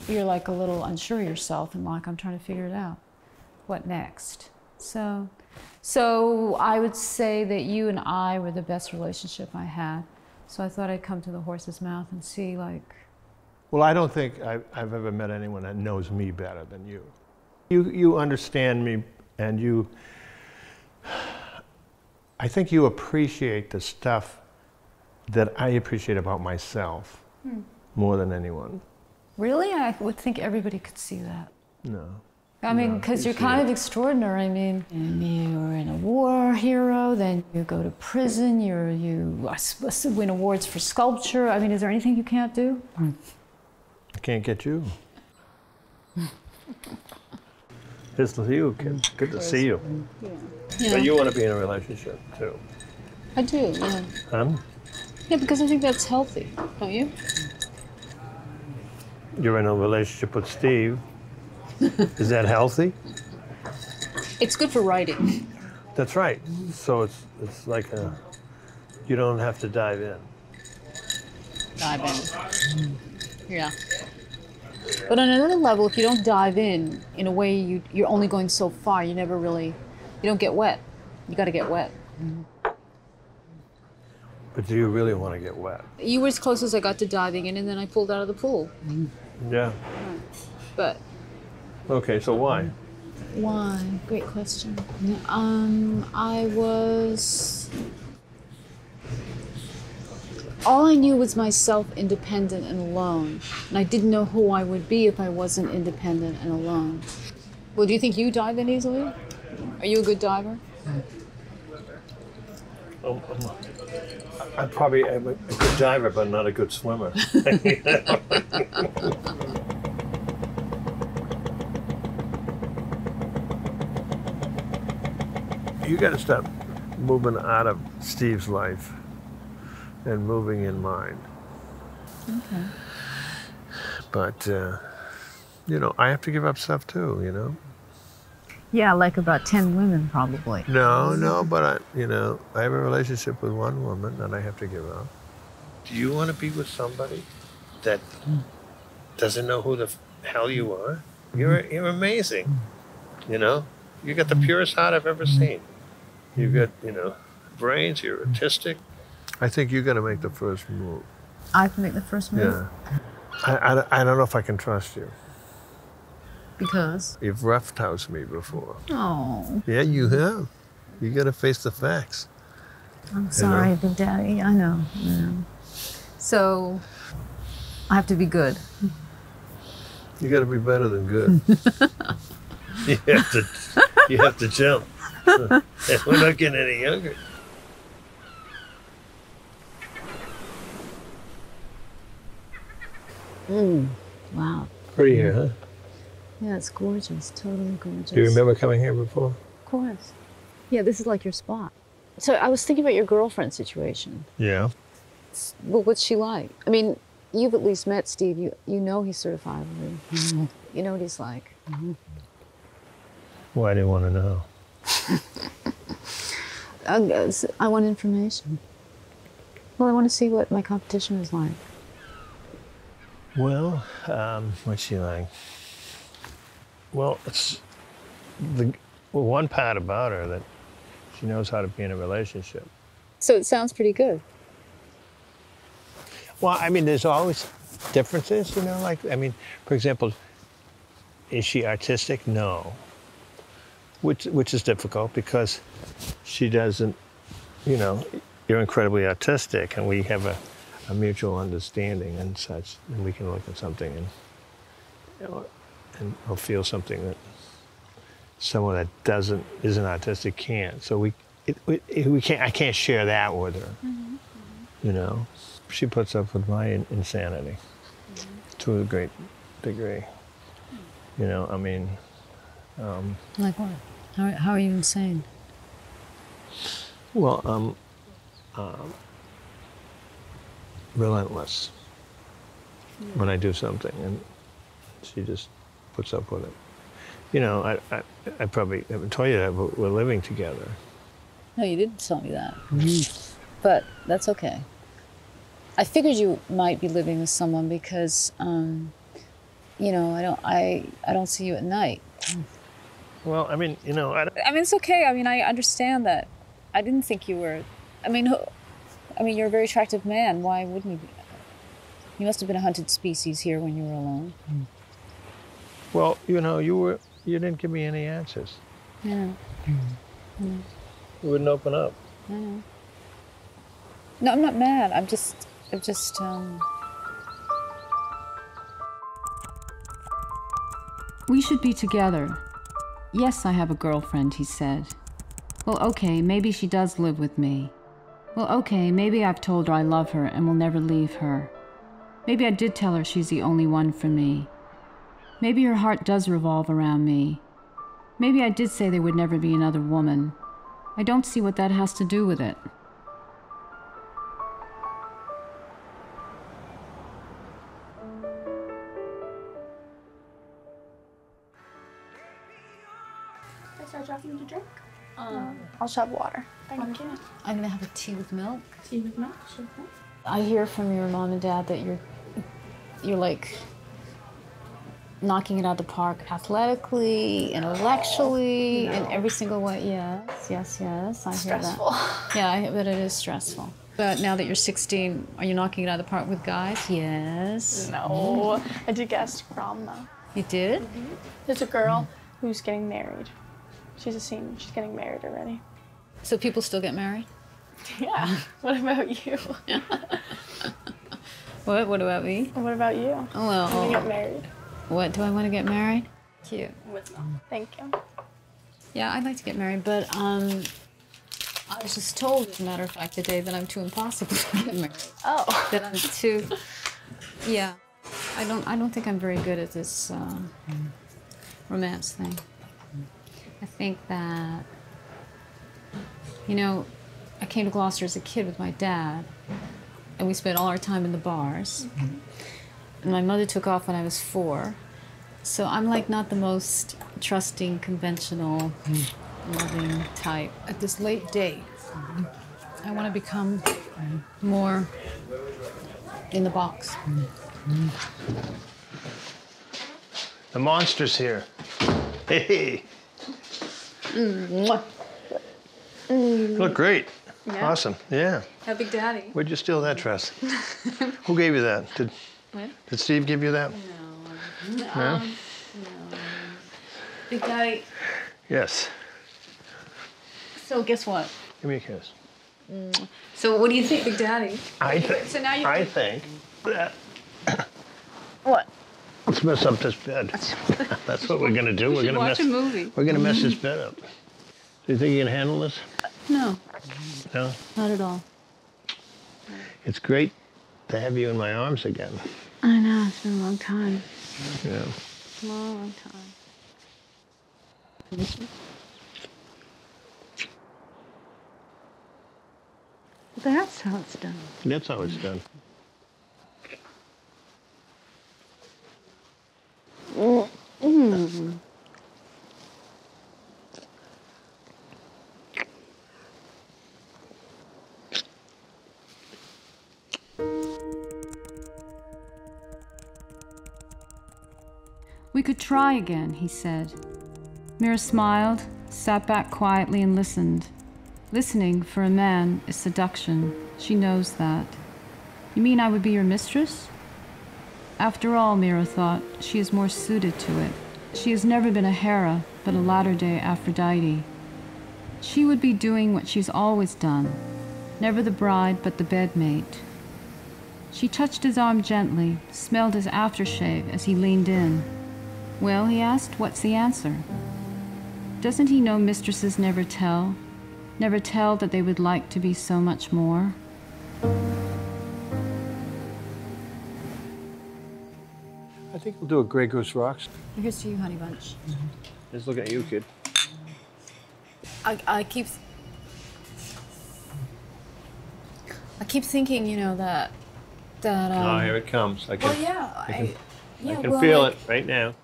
Speaker 8: you're like a little unsure of yourself and like, I'm trying to figure it out. What next? So I would say that you and I were the best relationship I had. So I thought I'd come to the horse's mouth and see, like.
Speaker 13: Well, I don't think I've ever met anyone that knows me better than you. You understand me, and I think you appreciate the stuff that I appreciate about myself more than anyone.
Speaker 8: Really? I would think everybody could see that.
Speaker 13: No.
Speaker 8: I mean, because you're kind of extraordinary. I mean, you're in a war hero, then you go to prison, you win awards for sculpture. I mean, is there anything you can't do?
Speaker 13: I can't get you. It's you, kid. Good to see you.
Speaker 8: Yeah.
Speaker 13: But you want to be in a relationship, too.
Speaker 8: I do, yeah.
Speaker 13: Huh?
Speaker 8: Yeah, because I think that's healthy, don't you?
Speaker 13: You're in a relationship with Steve. Is that healthy?
Speaker 8: It's good for writing.
Speaker 13: That's right. So it's like you don't have to dive in.
Speaker 8: Dive in. Yeah. But on another level, if you don't dive in a way, you're only going so far. You don't get wet. You got to get wet.
Speaker 13: But do you really want to get wet?
Speaker 8: You were as close as I got to diving in, and then I pulled out of the pool.
Speaker 13: Yeah.
Speaker 8: But.
Speaker 13: Okay, so why?
Speaker 8: Why? Great question. All I knew was myself, independent and alone. And I didn't know who I would be if I wasn't independent and alone. Well, do you think you dive in easily? Are you a good diver?
Speaker 13: I probably am a good diver, but not a good swimmer. You got to stop moving out of Steve's life and moving in mine.
Speaker 8: Okay.
Speaker 13: But, I have to give up stuff too,
Speaker 8: Yeah, like about 10 women probably.
Speaker 13: No, but I have a relationship with one woman that I have to give up. Do you want to be with somebody that doesn't know who the hell you are? You're amazing, You got the purest heart I've ever seen. You got, brains, you're artistic. I think you got to make the first move.
Speaker 8: I can make the first move?
Speaker 13: Yeah. I don't know if I can trust you.
Speaker 8: Because?
Speaker 13: You've roughhoused me before.
Speaker 8: Oh.
Speaker 13: Yeah, you have. You got to face the facts.
Speaker 8: I'm sorry, Big Daddy. I know. So, I have to be good.
Speaker 13: You got to be better than good. You have to jump. We're not getting any younger.
Speaker 8: Wow.
Speaker 13: Pretty here, huh?
Speaker 8: Yeah, it's gorgeous. Totally gorgeous.
Speaker 13: Do you remember coming here before?
Speaker 8: Of course. Yeah, this is like your spot. So I was thinking about your girlfriend situation.
Speaker 13: Yeah.
Speaker 8: Well, what's she like? I mean, you've at least met Steve. You know he's certifiably. You know what he's like.
Speaker 13: Well, I didn't want to know.
Speaker 8: I want information. Well, I want to see what my competition is like.
Speaker 13: Well, what's she like? Well, it's one part about her that she knows how to be in a relationship.
Speaker 8: So it sounds pretty good.
Speaker 13: Well, I mean, there's always differences, for example, is she artistic? No. Which is difficult because she doesn't, you're incredibly artistic and we have a mutual understanding and such, and we can look at something and I'll feel something that someone that isn't artistic can't. So we can't. I can't share that with her. She puts up with my insanity to a great degree.
Speaker 8: Like what? How are you insane?
Speaker 13: Well, relentless when I do something, and she just puts up with it. I probably haven't told you that, but we're living together.
Speaker 8: No, you didn't tell me that. But that's okay. I figured you might be living with someone because, I don't see you at night.
Speaker 13: Well, I mean,
Speaker 8: it's okay. I mean, I understand that. I didn't think you were. You're a very attractive man. Why wouldn't you be? You must have been a hunted species here when you were alone.
Speaker 13: Well, you didn't give me any answers.
Speaker 8: Yeah.
Speaker 13: You wouldn't open up.
Speaker 8: I know. No, I'm not mad. I'm just.
Speaker 5: We should be together. Yes, I have a girlfriend, he said. Well, okay, maybe she does live with me. Well, okay, maybe I've told her I love her and will never leave her. Maybe I did tell her she's the only one for me. Maybe her heart does revolve around me. Maybe I did say there would never be another woman. I don't see what that has to do with it.
Speaker 14: Can I start dropping you to drink? I'll shove water. Thank you.
Speaker 8: I'm gonna have a tea with milk.
Speaker 14: Tea with milk? Sure.
Speaker 8: I hear from your mom and dad that you're like knocking it out of the park athletically, intellectually, in every single way. Yes. I hear
Speaker 14: stressful.
Speaker 8: That. Yeah, but it is stressful. But now that you're 16, are you knocking it out of the park with guys? Yes.
Speaker 14: No. I did guest prom though.
Speaker 8: You did?
Speaker 14: Mm-hmm. There's a girl who's getting married. She's a senior. She's getting married already.
Speaker 8: So people still get married?
Speaker 14: Yeah. What about you?
Speaker 8: What? What about me?
Speaker 14: What about you?
Speaker 8: Well,
Speaker 14: you want to get married?
Speaker 8: What? Do I want to get married? Cute.
Speaker 14: Thank you.
Speaker 8: Yeah, I'd like to get married, but I was just told, as a matter of fact, today that I'm too impossible to get married.
Speaker 14: Oh.
Speaker 8: That I'm too. Yeah. I don't think I'm very good at this romance thing. I think that, I came to Gloucester as a kid with my dad, and we spent all our time in the bars. And my mother took off when I was 4. So I'm like not the most trusting, conventional, loving type. At this late date, I want to become more in the box.
Speaker 13: The monster's here. Hey. You look great.
Speaker 14: Yeah.
Speaker 13: Awesome. Yeah.
Speaker 14: How Big Daddy?
Speaker 13: Where'd you steal that dress? Who gave you that?
Speaker 14: What?
Speaker 13: Did Steve give you that?
Speaker 8: No.
Speaker 13: No?
Speaker 8: Big Daddy.
Speaker 13: Yes.
Speaker 8: So guess what?
Speaker 13: Give me a kiss.
Speaker 8: So what do you think?
Speaker 14: Big Daddy.
Speaker 13: I think.
Speaker 14: So now you.
Speaker 13: I think that.
Speaker 8: What?
Speaker 13: Let's mess up this bed. That's what we're gonna do. We're gonna
Speaker 14: watch a movie.
Speaker 13: We're gonna mess this bed up. Do you think you can handle this?
Speaker 8: No,
Speaker 13: No.
Speaker 8: not at all.
Speaker 13: It's great to have you in my arms again.
Speaker 8: I know, it's been a long time.
Speaker 13: Yeah.
Speaker 8: Long time. That's how it's done.
Speaker 13: That's how it's done.
Speaker 8: Mm.
Speaker 5: We could try again, he said. Mira smiled, sat back quietly and listened. Listening for a man is seduction. She knows that. You mean I would be your mistress? After all, Mira thought, she is more suited to it. She has never been a Hera, but a latter-day Aphrodite. She would be doing what she's always done. Never the bride, but the bedmate. She touched his arm gently, smelled his aftershave as he leaned in. Well, he asked, what's the answer? Doesn't he know mistresses never tell? Never tell that they would like to be so much more?
Speaker 13: I think we'll do a Grey Goose Rocks.
Speaker 8: Here's to you, honey bunch.
Speaker 13: Just looking at you, kid.
Speaker 8: I keep thinking, you know, that
Speaker 13: Oh, here it comes. I can,
Speaker 8: well, yeah,
Speaker 13: I
Speaker 8: yeah,
Speaker 13: can
Speaker 8: well,
Speaker 13: feel
Speaker 8: like,
Speaker 13: it right now.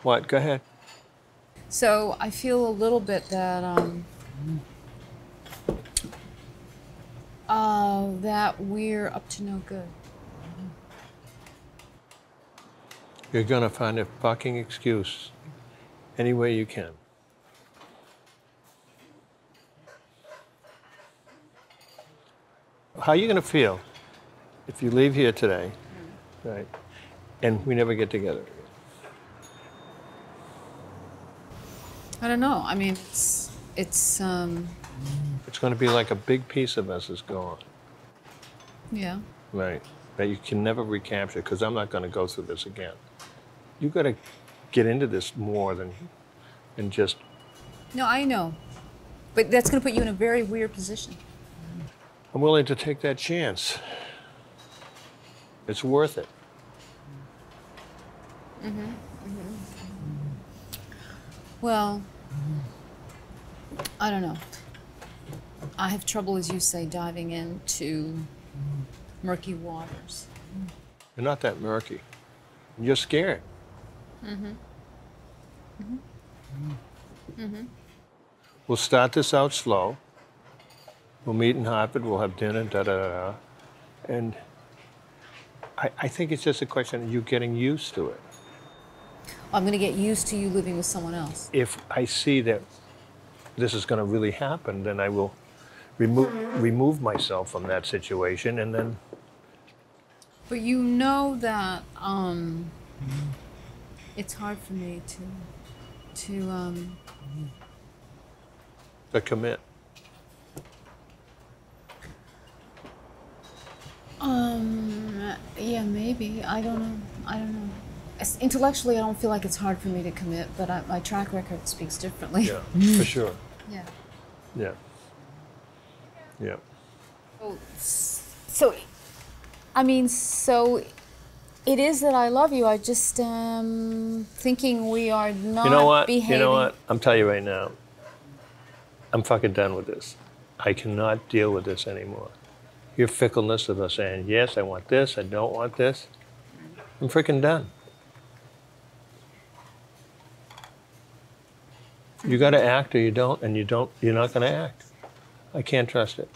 Speaker 13: What? Go ahead.
Speaker 8: So I feel a little bit that that we're up to no good.
Speaker 13: You're gonna find a fucking excuse any way you can. How are you gonna feel if you leave here today, right, and we never get together again?
Speaker 8: I don't know. I mean, it's
Speaker 13: gonna be like a big piece of us is gone.
Speaker 8: Yeah.
Speaker 13: Right. That you can never recapture, because I'm not gonna go through this again. You gotta get into this more than just.
Speaker 8: No, I know, but that's going to put you in a very weird position.
Speaker 13: I'm willing to take that chance. It's worth it.
Speaker 8: Well, I don't know. I have trouble, as you say, diving into murky waters.
Speaker 13: You're not that murky. You're scared. We'll start this out slow. We'll meet in Hartford, we'll have dinner, da-da-da-da. And I think it's just a question of you getting used to it.
Speaker 8: I'm going to get used to you living with someone else.
Speaker 13: If I see that this is going to really happen, then I will remove myself from that situation, and then.
Speaker 8: But you know that it's hard for me to
Speaker 13: commit.
Speaker 8: Yeah, maybe. I don't know. Intellectually, I don't feel like it's hard for me to commit, but my track record speaks differently.
Speaker 13: Yeah, for sure.
Speaker 8: Yeah.
Speaker 13: Yeah. Yeah.
Speaker 8: So, I mean, so it is that I love you. I just am thinking we are not
Speaker 13: You know what?
Speaker 8: behaving.
Speaker 13: You know what? I'm telling you right now. I'm fucking done with this. I cannot deal with this anymore. Your fickleness of us saying, yes, I want this, I don't want this. I'm freaking done. You got to act or you don't, and you're not going to act. I can't trust it.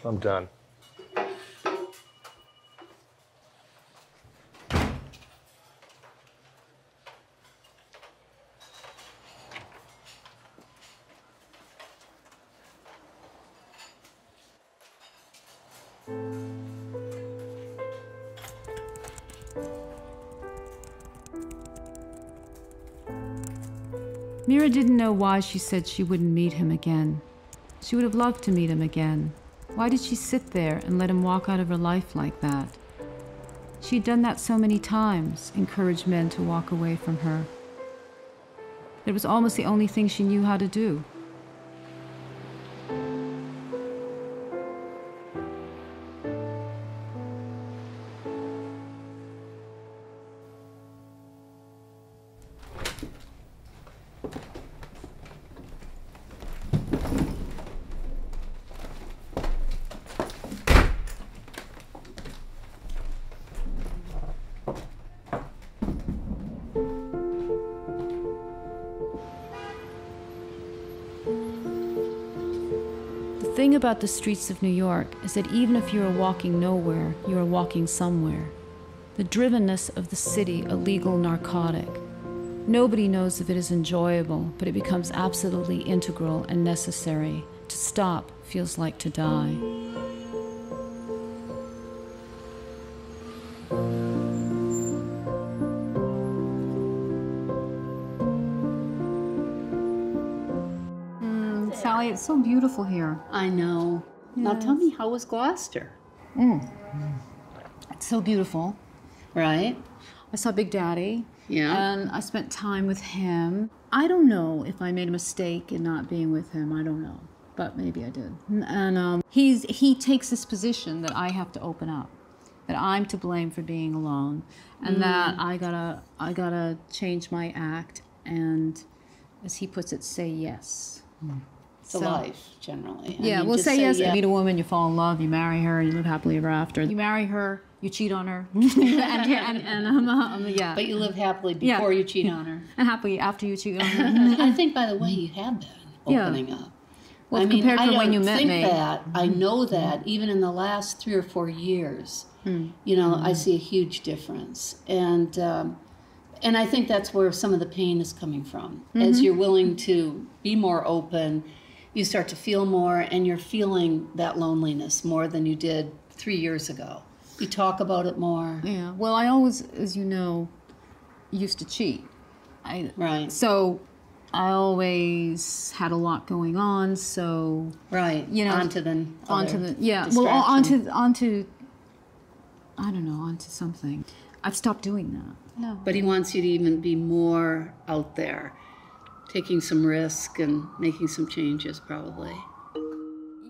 Speaker 13: I'm done.
Speaker 5: Mira didn't know why she said she wouldn't meet him again. She would have loved to meet him again. Why did she sit there and let him walk out of her life like that? She'd done that so many times, encouraged men to walk away from her. It was almost the only thing she knew how to do. The thing about the streets of New York is that even if you are walking nowhere, you are walking somewhere. The drivenness of the city, a legal narcotic. Nobody knows if it is enjoyable, but it becomes absolutely integral and necessary. To stop feels like to die. Sally, it's so beautiful here.
Speaker 9: I know. Yes. Now tell me, how was Gloucester?
Speaker 5: It's so beautiful.
Speaker 9: Right?
Speaker 5: I saw Big Daddy.
Speaker 9: Yeah.
Speaker 5: And I spent time with him. I don't know if I made a mistake in not being with him. I don't know. But maybe I did. And he takes this position that I have to open up. That I'm to blame for being alone. And that I gotta change my act and, as he puts it, say yes.
Speaker 9: To life, generally.
Speaker 5: Yeah,
Speaker 9: I mean,
Speaker 5: we'll say yes.
Speaker 9: Yeah.
Speaker 5: You meet a woman, you fall in love, you marry her, you live happily ever after. You marry her, you cheat on her, yeah.
Speaker 9: But you live happily before you cheat on her.
Speaker 5: And happily after you cheat on her.
Speaker 9: I think, by the way, you have been opening up.
Speaker 5: Well,
Speaker 9: I mean,
Speaker 5: compared to when you met me.
Speaker 9: I know that even in the last 3 or 4 years, you know, I see a huge difference. And I think that's where some of the pain is coming from. As you're willing to be more open, you start to feel more, and you're feeling that loneliness more than you did 3 years ago. You talk about it more.
Speaker 5: Yeah. Well, I always, as you know, used to cheat.
Speaker 9: Right.
Speaker 5: So I always had a lot going on. So
Speaker 9: right.
Speaker 5: You know,
Speaker 9: onto the
Speaker 5: yeah. Well, onto I don't know, onto something. I've stopped doing that.
Speaker 9: No. But he wants you to even be more out there, taking some risk and making some changes, probably.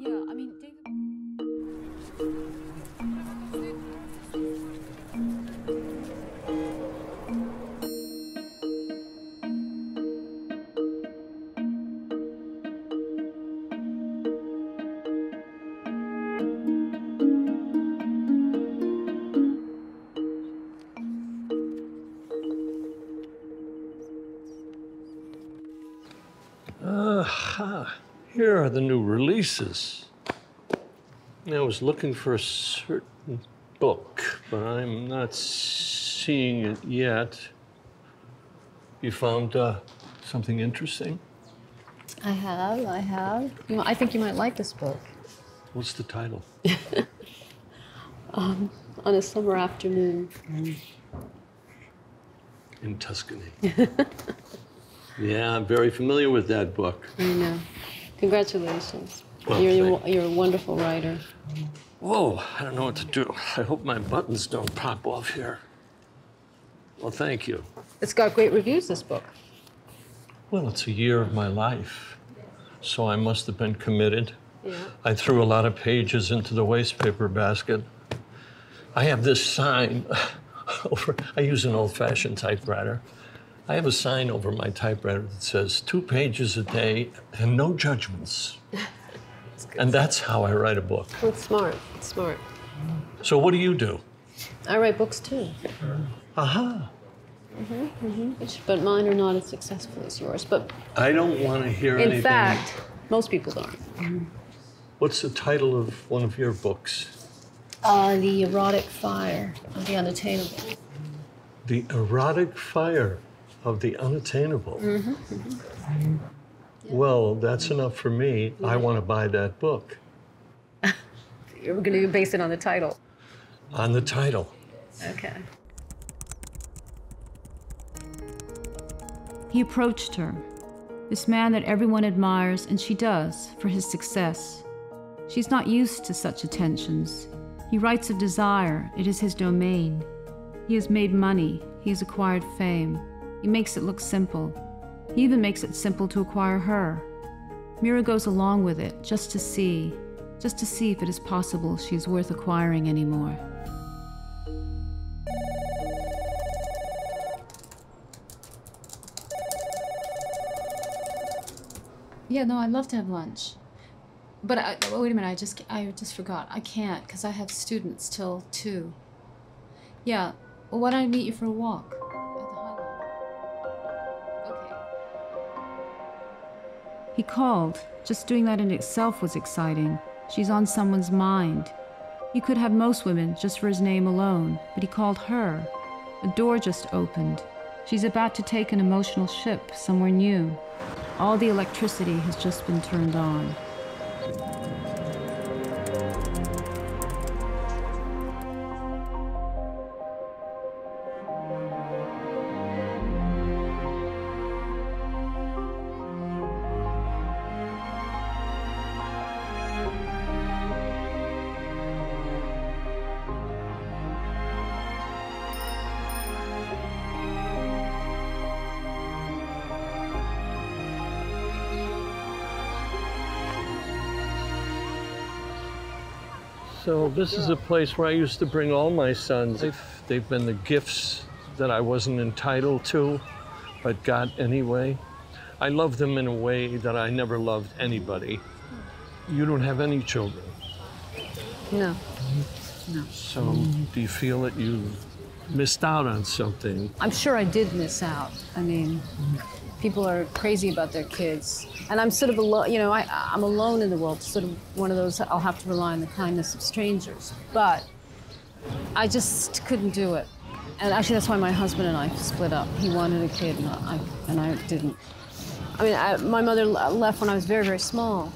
Speaker 5: Yeah, I mean,
Speaker 13: Here are the new releases. I was looking for a certain book, but I'm not seeing it yet. You found something interesting?
Speaker 8: I have. I think you might like this book.
Speaker 13: What's the title?
Speaker 8: On a Summer Afternoon.
Speaker 13: In Tuscany. Yeah, I'm very familiar with that book.
Speaker 8: I know. Congratulations.
Speaker 13: Well,
Speaker 8: you're a wonderful writer.
Speaker 13: Whoa, I don't know what to do. I hope my buttons don't pop off here. Well, thank you.
Speaker 8: It's got great reviews, this book.
Speaker 13: Well, it's a year of my life, so I must have been committed.
Speaker 8: Yeah.
Speaker 13: I threw a lot of pages into the wastepaper basket. I have this sign over, I use an old-fashioned typewriter. I have a sign over my typewriter that says 2 pages a day and no judgments. And that's how I write a book.
Speaker 8: Well, it's smart. It's smart.
Speaker 13: So what do you do?
Speaker 8: I write books too.
Speaker 13: Aha.
Speaker 8: But mine are not as successful as yours. But
Speaker 13: I don't want to hear anything.
Speaker 8: In fact, most people don't.
Speaker 13: What's the title of one of your books?
Speaker 8: The Erotic Fire of the Unattainable.
Speaker 13: The Erotic Fire of the Unattainable.
Speaker 8: Yeah.
Speaker 13: Well, that's enough for me. I want to buy that book.
Speaker 8: You're going to base it on the title.
Speaker 13: On the title.
Speaker 8: Okay.
Speaker 5: He approached her, this man that everyone admires, and she does, for his success. She's not used to such attentions. He writes of desire, it is his domain. He has made money, he has acquired fame. He makes it look simple. He even makes it simple to acquire her. Mira goes along with it, just to see if it is possible she is worth acquiring anymore. Yeah, no, I'd love to have lunch. But wait a minute, I just forgot. I can't, because I have students till 2. Yeah, well, why don't I meet you for a walk? He called. Just doing that in itself was exciting. She's on someone's mind. He could have most women just for his name alone, but he called her. A door just opened. She's about to take an emotional ship somewhere new. All the electricity has just been turned on.
Speaker 13: So this is a place where I used to bring all my sons. They've been the gifts that I wasn't entitled to, but got anyway. I love them in a way that I never loved anybody. You don't have any children?
Speaker 8: No. No.
Speaker 13: So do you feel that you missed out on something?
Speaker 8: I'm sure I did miss out. I mean, people are crazy about their kids. And I'm sort of alone, you know, I'm alone in the world, sort of one of those, I'll have to rely on the kindness of strangers. But I just couldn't do it. And actually, that's why my husband and I split up. He wanted a kid, and I didn't. I mean, my mother left when I was very, very small.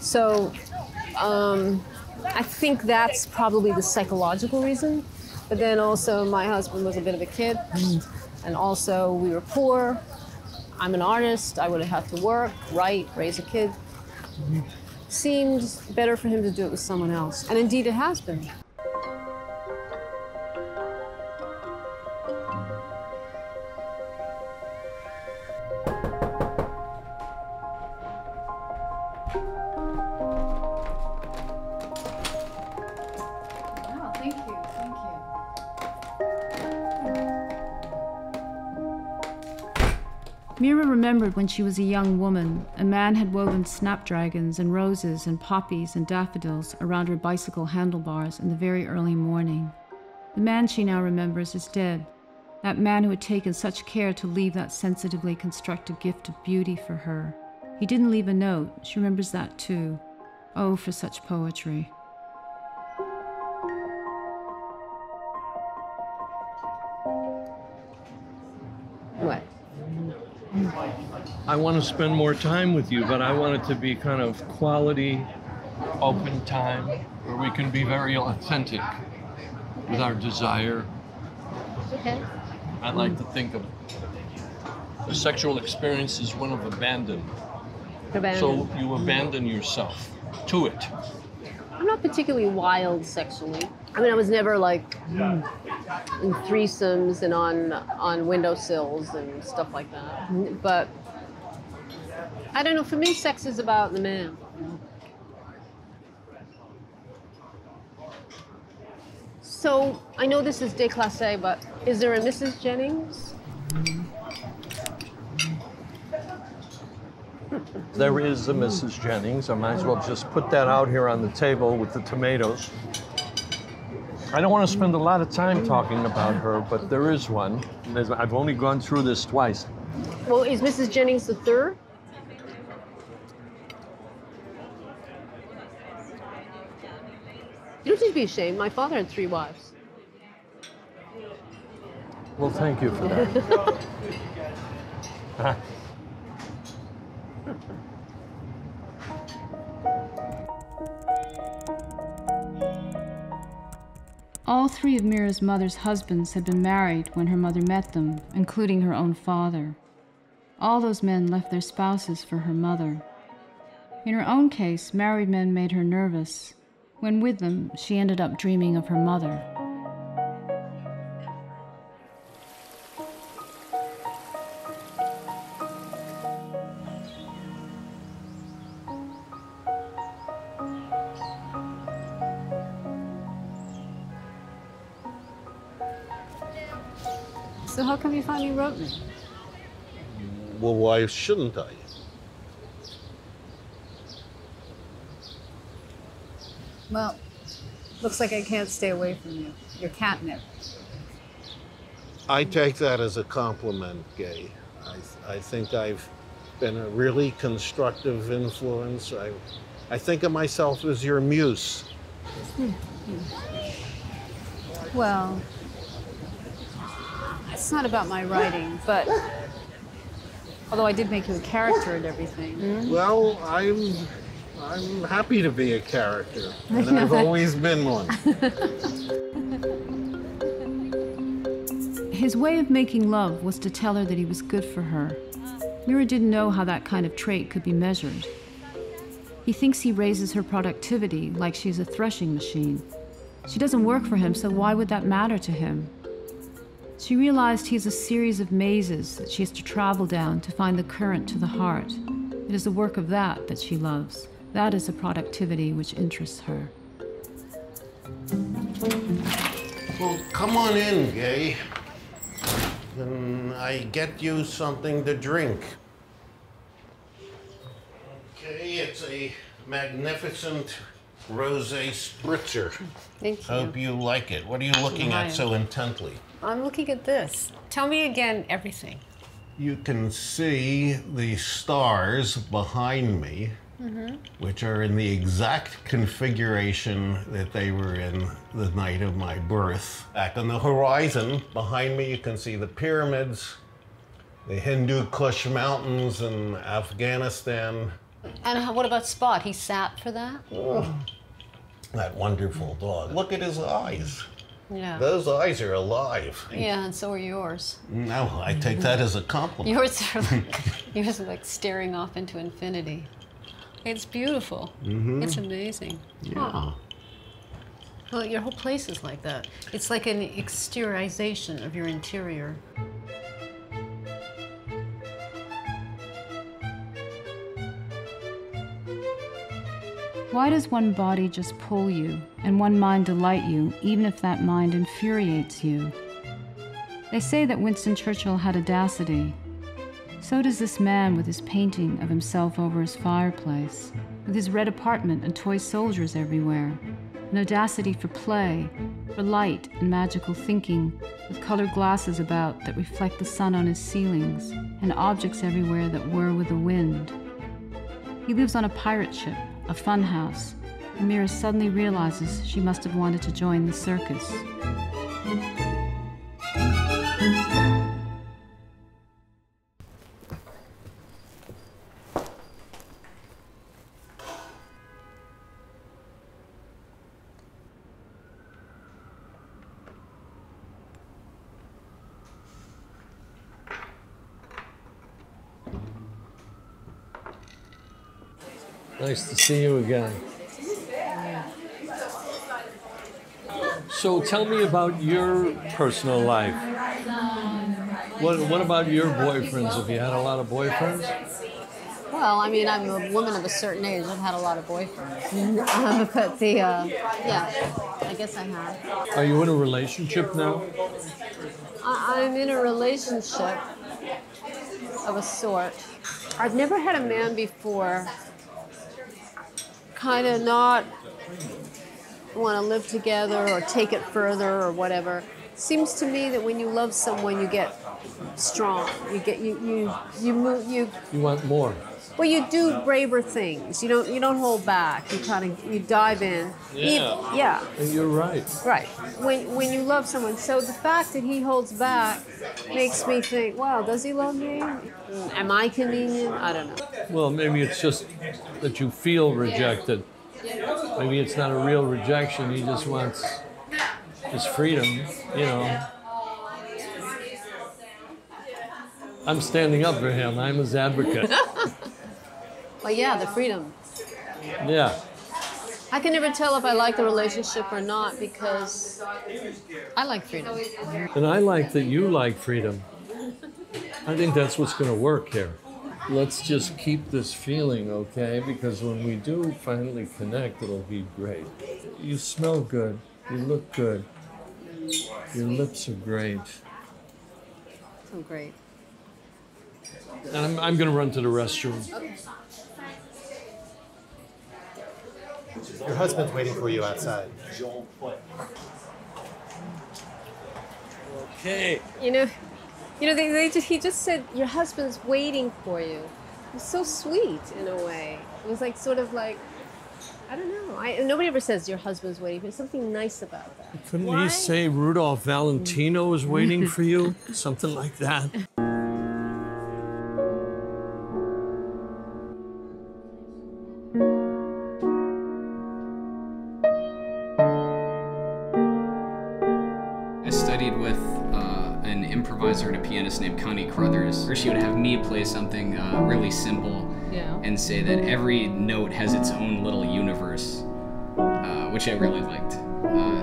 Speaker 8: So I think that's probably the psychological reason. But then also, my husband was a bit of a kid. And also, we were poor. I'm an artist. I would have had to work, write, raise a kid. Seemed better for him to do it with someone else. And indeed, it has been.
Speaker 5: Mira remembered when she was a young woman, a man had woven snapdragons and roses and poppies and daffodils around her bicycle handlebars in the very early morning. The man she now remembers is dead, that man who had taken such care to leave that sensitively constructed gift of beauty for her. He didn't leave a note, she remembers that too. Oh, for such poetry.
Speaker 8: What?
Speaker 13: I want to spend more time with you, but I want it to be kind of quality, open time, where we can be very authentic with our desire.
Speaker 8: Okay.
Speaker 13: I like to think of the sexual experience as one of abandon. So you abandon yourself to it.
Speaker 8: I'm not particularly wild sexually. I mean, I was never like in threesomes and on windowsills and stuff like that. But I don't know, for me, sex is about the man. So I know this is déclassé, but is there a Mrs. Jennings?
Speaker 13: There is a Mrs. Jennings. I might as well just put that out here on the table with the tomatoes. I don't want to spend a lot of time talking about her, but there is one. I've only gone through this twice.
Speaker 8: Well, is Mrs. Jennings the third? You don't need to be ashamed. My father had 3 wives.
Speaker 13: Well, thank you for that.
Speaker 5: All 3 of Mira's mother's husbands had been married when her mother met them, including her own father. All those men left their spouses for her mother. In her own case, married men made her nervous. When with them, she ended up dreaming of her mother.
Speaker 3: So how come you finally wrote me?
Speaker 2: Well, why shouldn't I?
Speaker 3: Well, looks like I can't stay away from you. You're catnip.
Speaker 2: I take that as a compliment, Gay. I think I've been a really constructive influence. I think of myself as your muse.
Speaker 3: Well, it's not about my writing, but although I did make you a character and everything.
Speaker 2: Well, I'm happy to be a character, and I've always been one.
Speaker 5: His way of making love was to tell her that he was good for her. Mira didn't know how that kind of trait could be measured. He thinks he raises her productivity like she's a threshing machine. She doesn't work for him, so why would that matter to him? She realized he's a series of mazes that she has to travel down to find the current to the heart. It is the work of that she loves. That is a productivity which interests her.
Speaker 2: Well, come on in, Gay. Can I get you something to drink? Okay, it's a magnificent rosé spritzer.
Speaker 7: Thank you.
Speaker 2: Hope you like it. What are you looking at so intently?
Speaker 7: I'm looking at this. Tell me again everything.
Speaker 2: You can see the stars behind me, which are in the exact configuration that they were in the night of my birth. Back on the horizon, behind me, you can see the pyramids, the Hindu Kush Mountains in Afghanistan.
Speaker 3: And what about Spot? He sat for that?
Speaker 2: Oh, that wonderful dog. Look at his eyes.
Speaker 3: Yeah.
Speaker 2: Those eyes are alive.
Speaker 3: Yeah, and so are yours.
Speaker 2: No, I take that as a compliment.
Speaker 3: Yours are like staring off into infinity. It's beautiful. It's amazing.
Speaker 2: Yeah.
Speaker 3: Well, your whole place is like that. It's like an exteriorization of your interior.
Speaker 5: Why does one body just pull you and one mind delight you, even if that mind infuriates you? They say that Winston Churchill had audacity. So does this man with his painting of himself over his fireplace, with his red apartment and toy soldiers everywhere. An audacity for play, for light and magical thinking, with colored glasses about that reflect the sun on his ceilings, and objects everywhere that whir with the wind. He lives on a pirate ship, a fun house, and Mira suddenly realizes she must have wanted to join the circus.
Speaker 15: Nice to see you again. So tell me about your personal life. What about your boyfriends? Have you had a lot of boyfriends?
Speaker 3: Well, I mean, I'm a woman of a certain age. I've had a lot of boyfriends. But yeah, I guess I have.
Speaker 15: Are you in a relationship now?
Speaker 3: I'm in a relationship of a sort. I've never had a man before kind of not want to live together or take it further or whatever. Seems to me that when you love someone, you get strong. You move. You
Speaker 15: want more.
Speaker 3: Well, you do braver things. You don't hold back. You dive in.
Speaker 15: Yeah. And you're right.
Speaker 3: Right. When you love someone, so the fact that he holds back makes me think, wow, does he love me? Am I convenient? I don't know.
Speaker 15: Well, maybe it's just that you feel rejected. Maybe it's not a real rejection. He just wants his freedom, you know. I'm standing up for him. I'm his advocate.
Speaker 16: Well, yeah, the freedom.
Speaker 15: Yeah.
Speaker 16: I can never tell if I like the relationship or not because I like freedom.
Speaker 15: And I like that you like freedom. I think that's what's going to work here. Let's just keep this feeling, okay? Because when we do finally connect, it'll be great. You smell good. You look good. Your lips are great.
Speaker 16: So great.
Speaker 15: And I'm going to run to the restroom.
Speaker 16: Okay.
Speaker 17: Your husband's waiting for you outside.
Speaker 15: Okay.
Speaker 16: He just said your husband's waiting for you. It was so sweet in a way. It was like sort of like, I don't know. Nobody ever says your husband's waiting. There's something nice about that.
Speaker 15: Couldn't he say Rudolph Valentino is waiting for you? Something like that.
Speaker 18: I studied with an improviser and a pianist named Connie Crothers, where she would have me play something really simple and say that every note has its own little universe, which I really liked.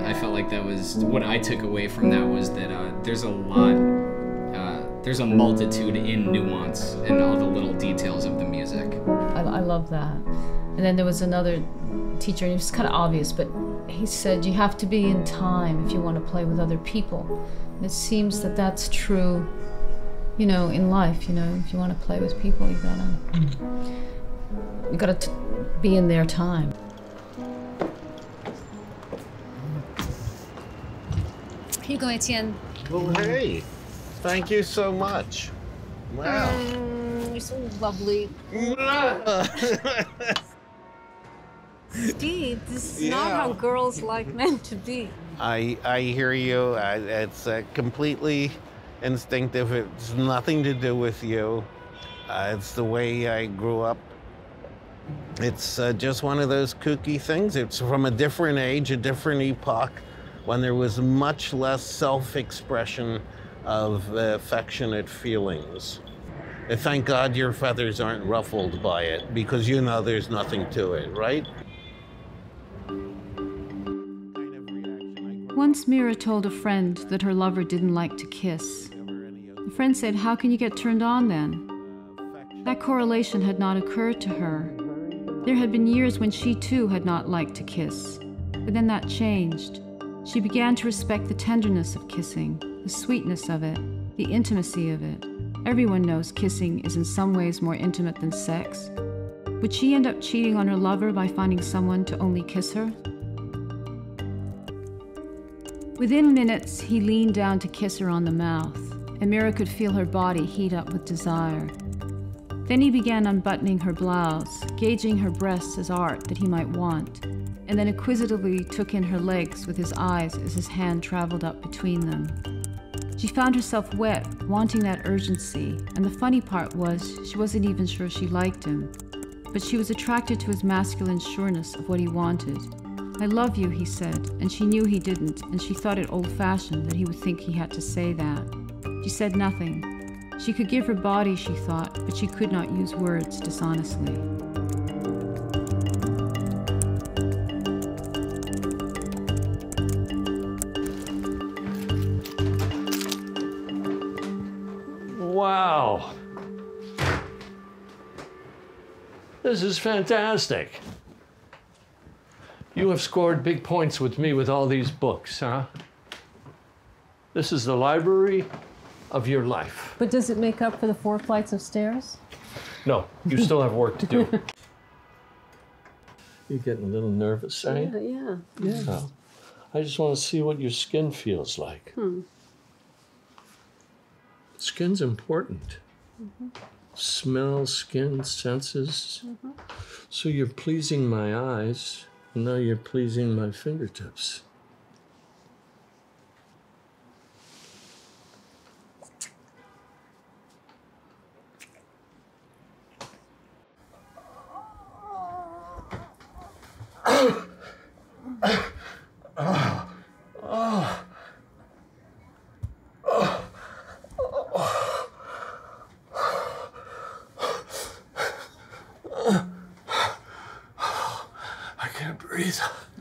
Speaker 18: I felt like that was what I took away from that, was that there's a multitude in nuance and all the little details of the music.
Speaker 8: I love that. And then there was another teacher, and it was kind of obvious, but he said you have to be in time if you want to play with other people. And it seems that that's true, in life. If you want to play with people, you gotta be in their time.
Speaker 3: Here you go, Etienne.
Speaker 2: Well, hey, thank you so much. Wow.
Speaker 16: You're so lovely. Steve, this is not how girls like men to be.
Speaker 2: I hear you. It's completely instinctive. It's nothing to do with you. It's the way I grew up. It's just one of those kooky things. It's from a different age, a different epoch, when there was much less self-expression of affectionate feelings. Thank God your feathers aren't ruffled by it, because there's nothing to it, right?
Speaker 5: Once Mira told a friend that her lover didn't like to kiss. The friend said, "How can you get turned on then?" That correlation had not occurred to her. There had been years when she too had not liked to kiss. But then that changed. She began to respect the tenderness of kissing, the sweetness of it, the intimacy of it. Everyone knows kissing is in some ways more intimate than sex. Would she end up cheating on her lover by finding someone to only kiss her? Within minutes, he leaned down to kiss her on the mouth, and Mira could feel her body heat up with desire. Then he began unbuttoning her blouse, gauging her breasts as art that he might want, and then inquisitively took in her legs with his eyes as his hand traveled up between them. She found herself wet, wanting that urgency, and the funny part was she wasn't even sure she liked him, but she was attracted to his masculine sureness of what he wanted. "I love you," he said, and she knew he didn't, and she thought it old-fashioned that he would think he had to say that. She said nothing. She could give her body, she thought, but she could not use words dishonestly.
Speaker 15: Wow. This is fantastic. You have scored big points with me with all these books, huh? This is the library of your life.
Speaker 16: But does it make up for the 4 flights of stairs?
Speaker 15: No, you still have work to do. You're getting a little nervous, eh?
Speaker 16: Yeah.
Speaker 15: No. I just want to see what your skin feels like. Skin's important. Smell, skin, senses. So you're pleasing my eyes, and now you're pleasing my fingertips.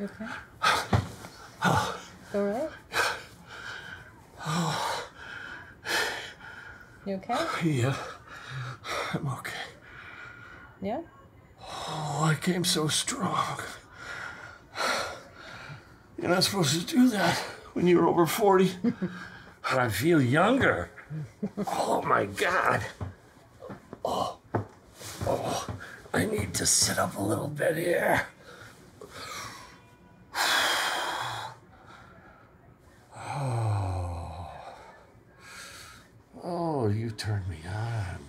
Speaker 16: You okay? All right? You okay?
Speaker 15: Yeah, I'm okay.
Speaker 16: Yeah?
Speaker 15: Oh, I came so strong. You're not supposed to do that when you're over 40. But I feel younger. Oh my God. Oh, I need to sit up a little bit here. Oh, you turned me on.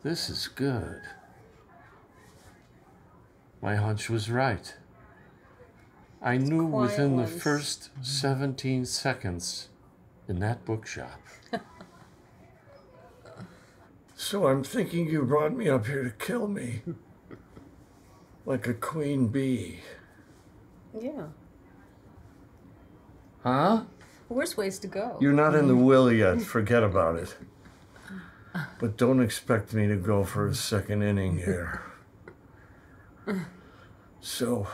Speaker 15: This is good. My hunch was right. I knew within the first 17 seconds in that bookshop. So I'm thinking you brought me up here to kill me. Like a queen bee.
Speaker 16: Yeah.
Speaker 15: Huh?
Speaker 16: Worse ways to go.
Speaker 15: You're not in the will yet. Forget about it. But don't expect me to go for a second inning here. So...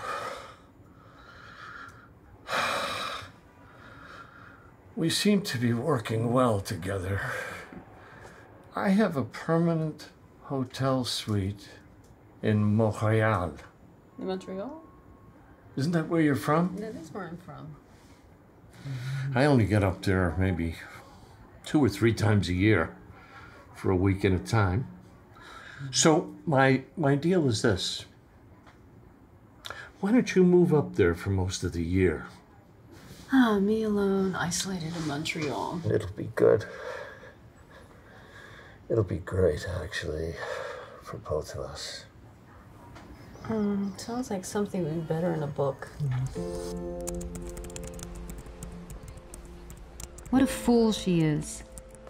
Speaker 15: we seem to be working well together. I have a permanent hotel suite in Montreal.
Speaker 16: In Montreal?
Speaker 15: Isn't that where you're from?
Speaker 16: That is where I'm from.
Speaker 15: I only get up there maybe 2 or 3 times a year for a week at a time. So my deal is this. Why don't you move up there for most of the year?
Speaker 8: Ah, me alone, isolated in Montreal.
Speaker 15: It'll be good. It'll be great, actually, for both of us.
Speaker 16: Sounds like something would be better in a book.
Speaker 5: What a fool she is.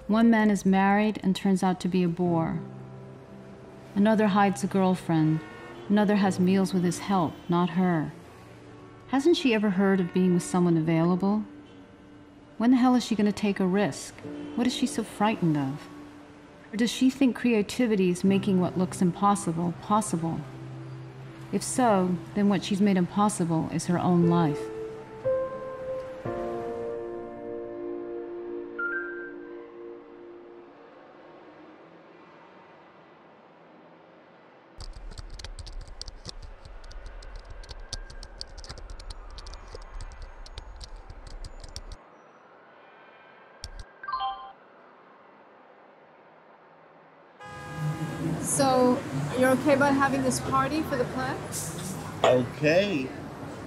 Speaker 5: One man is married and turns out to be a bore. Another hides a girlfriend. Another has meals with his help, not her. Hasn't she ever heard of being with someone available? When the hell is she going to take a risk? What is she so frightened of? Or does she think creativity is making what looks impossible possible? If so, then what she's made impossible is her own life.
Speaker 16: So, you're okay about having this party for the play?
Speaker 2: Okay.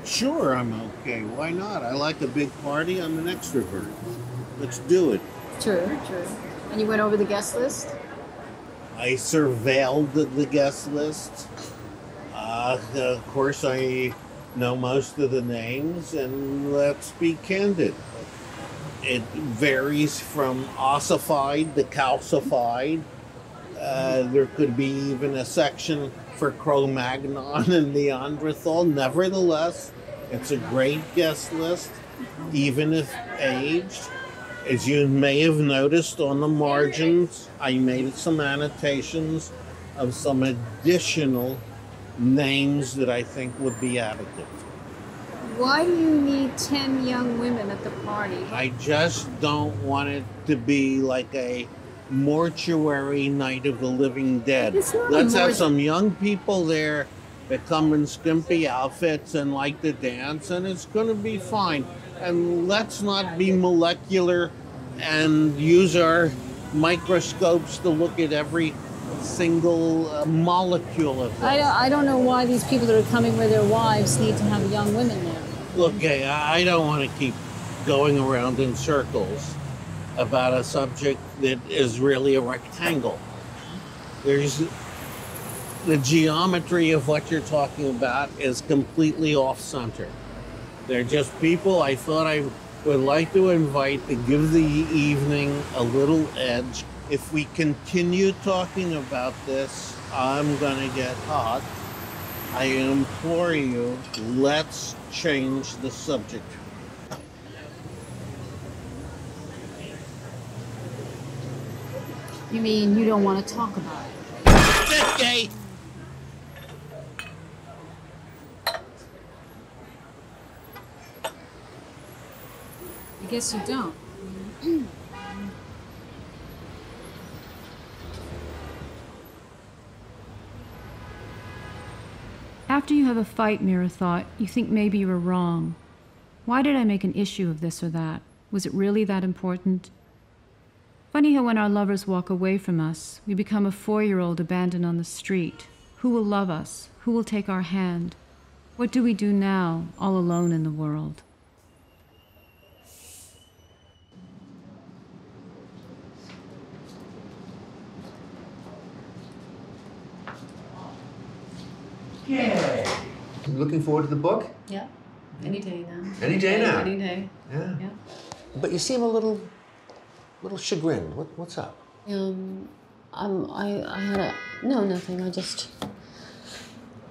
Speaker 2: Sure, I'm okay. Why not? I like a big party. I'm an extrovert. Let's do it.
Speaker 16: True. And you went over the guest list?
Speaker 2: I surveilled the guest list. Of course, I know most of the names, and let's be candid. It varies from ossified to calcified. There could be even a section for Cro-Magnon and Neanderthal. Nevertheless, it's a great guest list, even if aged. As you may have noticed on the margins, I made some annotations of some additional names that I think would be additive.
Speaker 16: Why do you need 10 young women at the party?
Speaker 2: I just don't want it to be like a mortuary night of the living dead. Let's have some young people there that come in skimpy outfits and like to dance, and it's going to be fine. And let's not be molecular and use our microscopes to look at every single molecule of this.
Speaker 3: I don't know why these people that are coming with their wives need to have young women there.
Speaker 2: Look, I don't want to keep going around in circles about a subject that is really a rectangle. There's the geometry of what you're talking about is completely off-center. They're just people I thought I would like to invite to give the evening a little edge. If we continue talking about this, I'm gonna get hot. I implore you, let's change the subject.
Speaker 3: You mean you don't want to talk about it?
Speaker 2: Okay.
Speaker 6: I guess you don't.
Speaker 5: After you have a fight, Mira thought, you think maybe you were wrong. Why did I make an issue of this or that? Was it really that important? Funny how when our lovers walk away from us, we become a 4-year-old abandoned on the street. Who will love us? Who will take our hand? What do we do now, all alone in the world?
Speaker 4: Yay! Looking forward to the book?
Speaker 9: Yeah. Any day now.
Speaker 4: Any day now?
Speaker 9: Any day.
Speaker 4: Yeah.
Speaker 9: Yeah.
Speaker 4: But you seem a little chagrined. What's up?
Speaker 3: I had a, no, nothing. I just,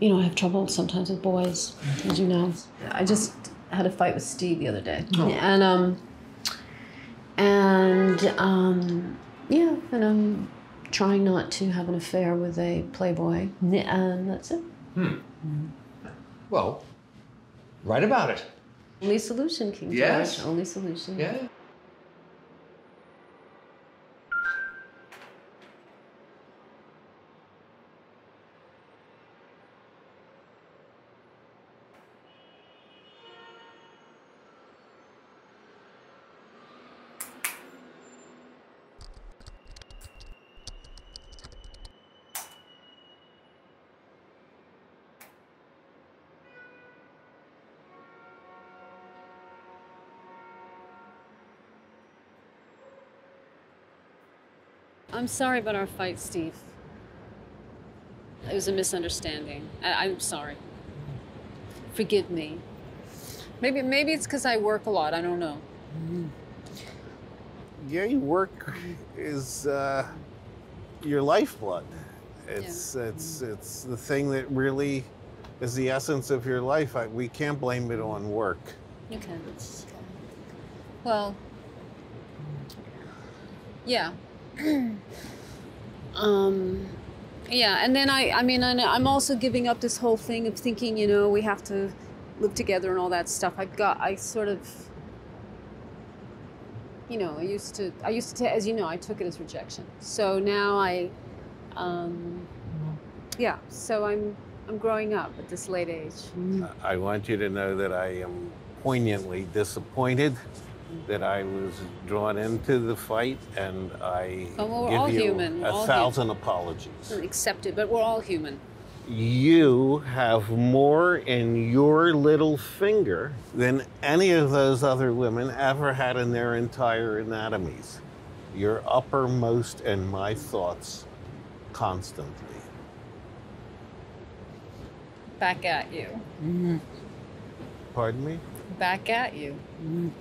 Speaker 3: I have trouble sometimes with boys, as you know. I just had a fight with Steve the other day.
Speaker 4: Oh.
Speaker 3: And I'm trying not to have an affair with a playboy, and that's it.
Speaker 4: Well, write about it.
Speaker 3: Only solution, King
Speaker 4: Yes.
Speaker 3: George. Only solution.
Speaker 4: Yeah.
Speaker 8: I'm sorry about our fight, Steve. It was a misunderstanding. I'm sorry. Forgive me. Maybe it's because I work a lot. I don't know.
Speaker 2: Yeah, your work is your lifeblood. It's the thing that really is the essence of your life. We can't blame it on work.
Speaker 8: You can. Well, yeah. Yeah, and then I'm also giving up this whole thing of thinking, we have to live together and all that stuff. I sort of, I used to, as you know, I took it as rejection. So now so I'm growing up at this late age.
Speaker 2: I want you to know that I am poignantly disappointed that I was drawn into the fight, and I give you
Speaker 8: human.
Speaker 2: 1,000 apologies.
Speaker 8: Accept it, but we're all human.
Speaker 2: You have more in your little finger than any of those other women ever had in their entire anatomies. You're uppermost in my thoughts constantly.
Speaker 8: Back at you.
Speaker 2: Pardon me?
Speaker 8: Back at you.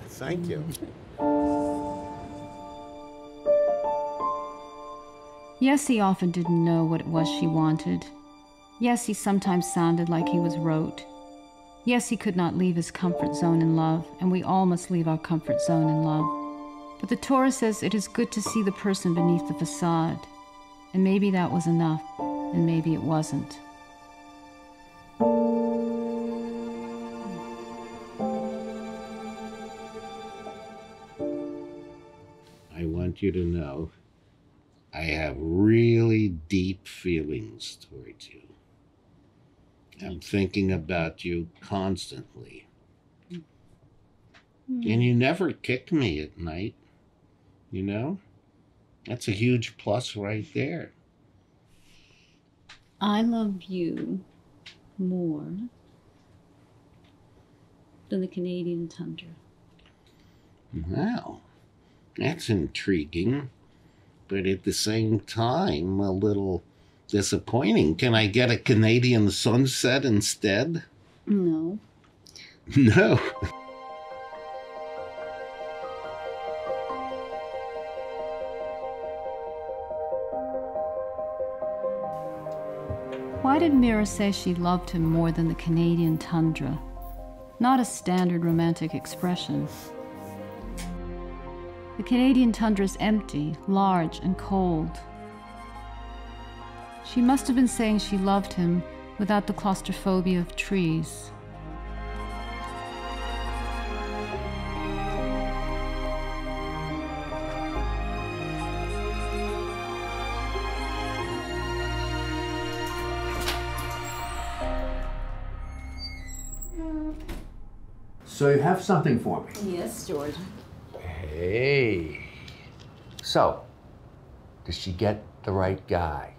Speaker 2: Thank you.
Speaker 5: Yes, he often didn't know what it was she wanted. Yes, he sometimes sounded like he was rote. Yes, he could not leave his comfort zone in love, and we all must leave our comfort zone in love. But the Torah says it is good to see the person beneath the facade. And maybe that was enough, and maybe it wasn't.
Speaker 2: I want you to know I have really deep feelings towards you. I'm thinking about you constantly. And you never kick me at night, That's a huge plus right there.
Speaker 3: I love you more than the Canadian tundra.
Speaker 2: Wow, that's intriguing, but at the same time, a little disappointing. Can I get a Canadian sunset instead?
Speaker 3: No.
Speaker 2: No.
Speaker 5: Why did Mira say she loved him more than the Canadian tundra? Not a standard romantic expression. The Canadian tundra is empty, large, and cold. She must have been saying she loved him without the claustrophobia of trees.
Speaker 4: So you have something for me?
Speaker 9: Yes, George.
Speaker 4: Hey. So, does she get the right guy?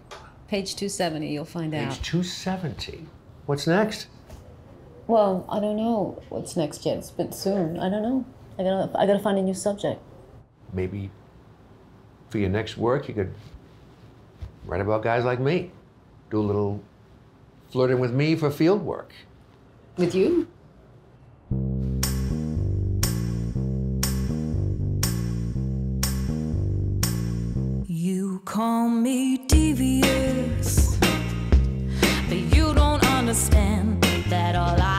Speaker 3: Page 270, you'll find out.
Speaker 4: Page 270. What's next?
Speaker 3: Well, I don't know what's next yet. It's a bit soon. I don't know. I gotta find a new subject.
Speaker 4: Maybe for your next work, you could write about guys like me. Do a little flirting with me for field work.
Speaker 3: With you?
Speaker 19: You call me devious, but you don't understand that all I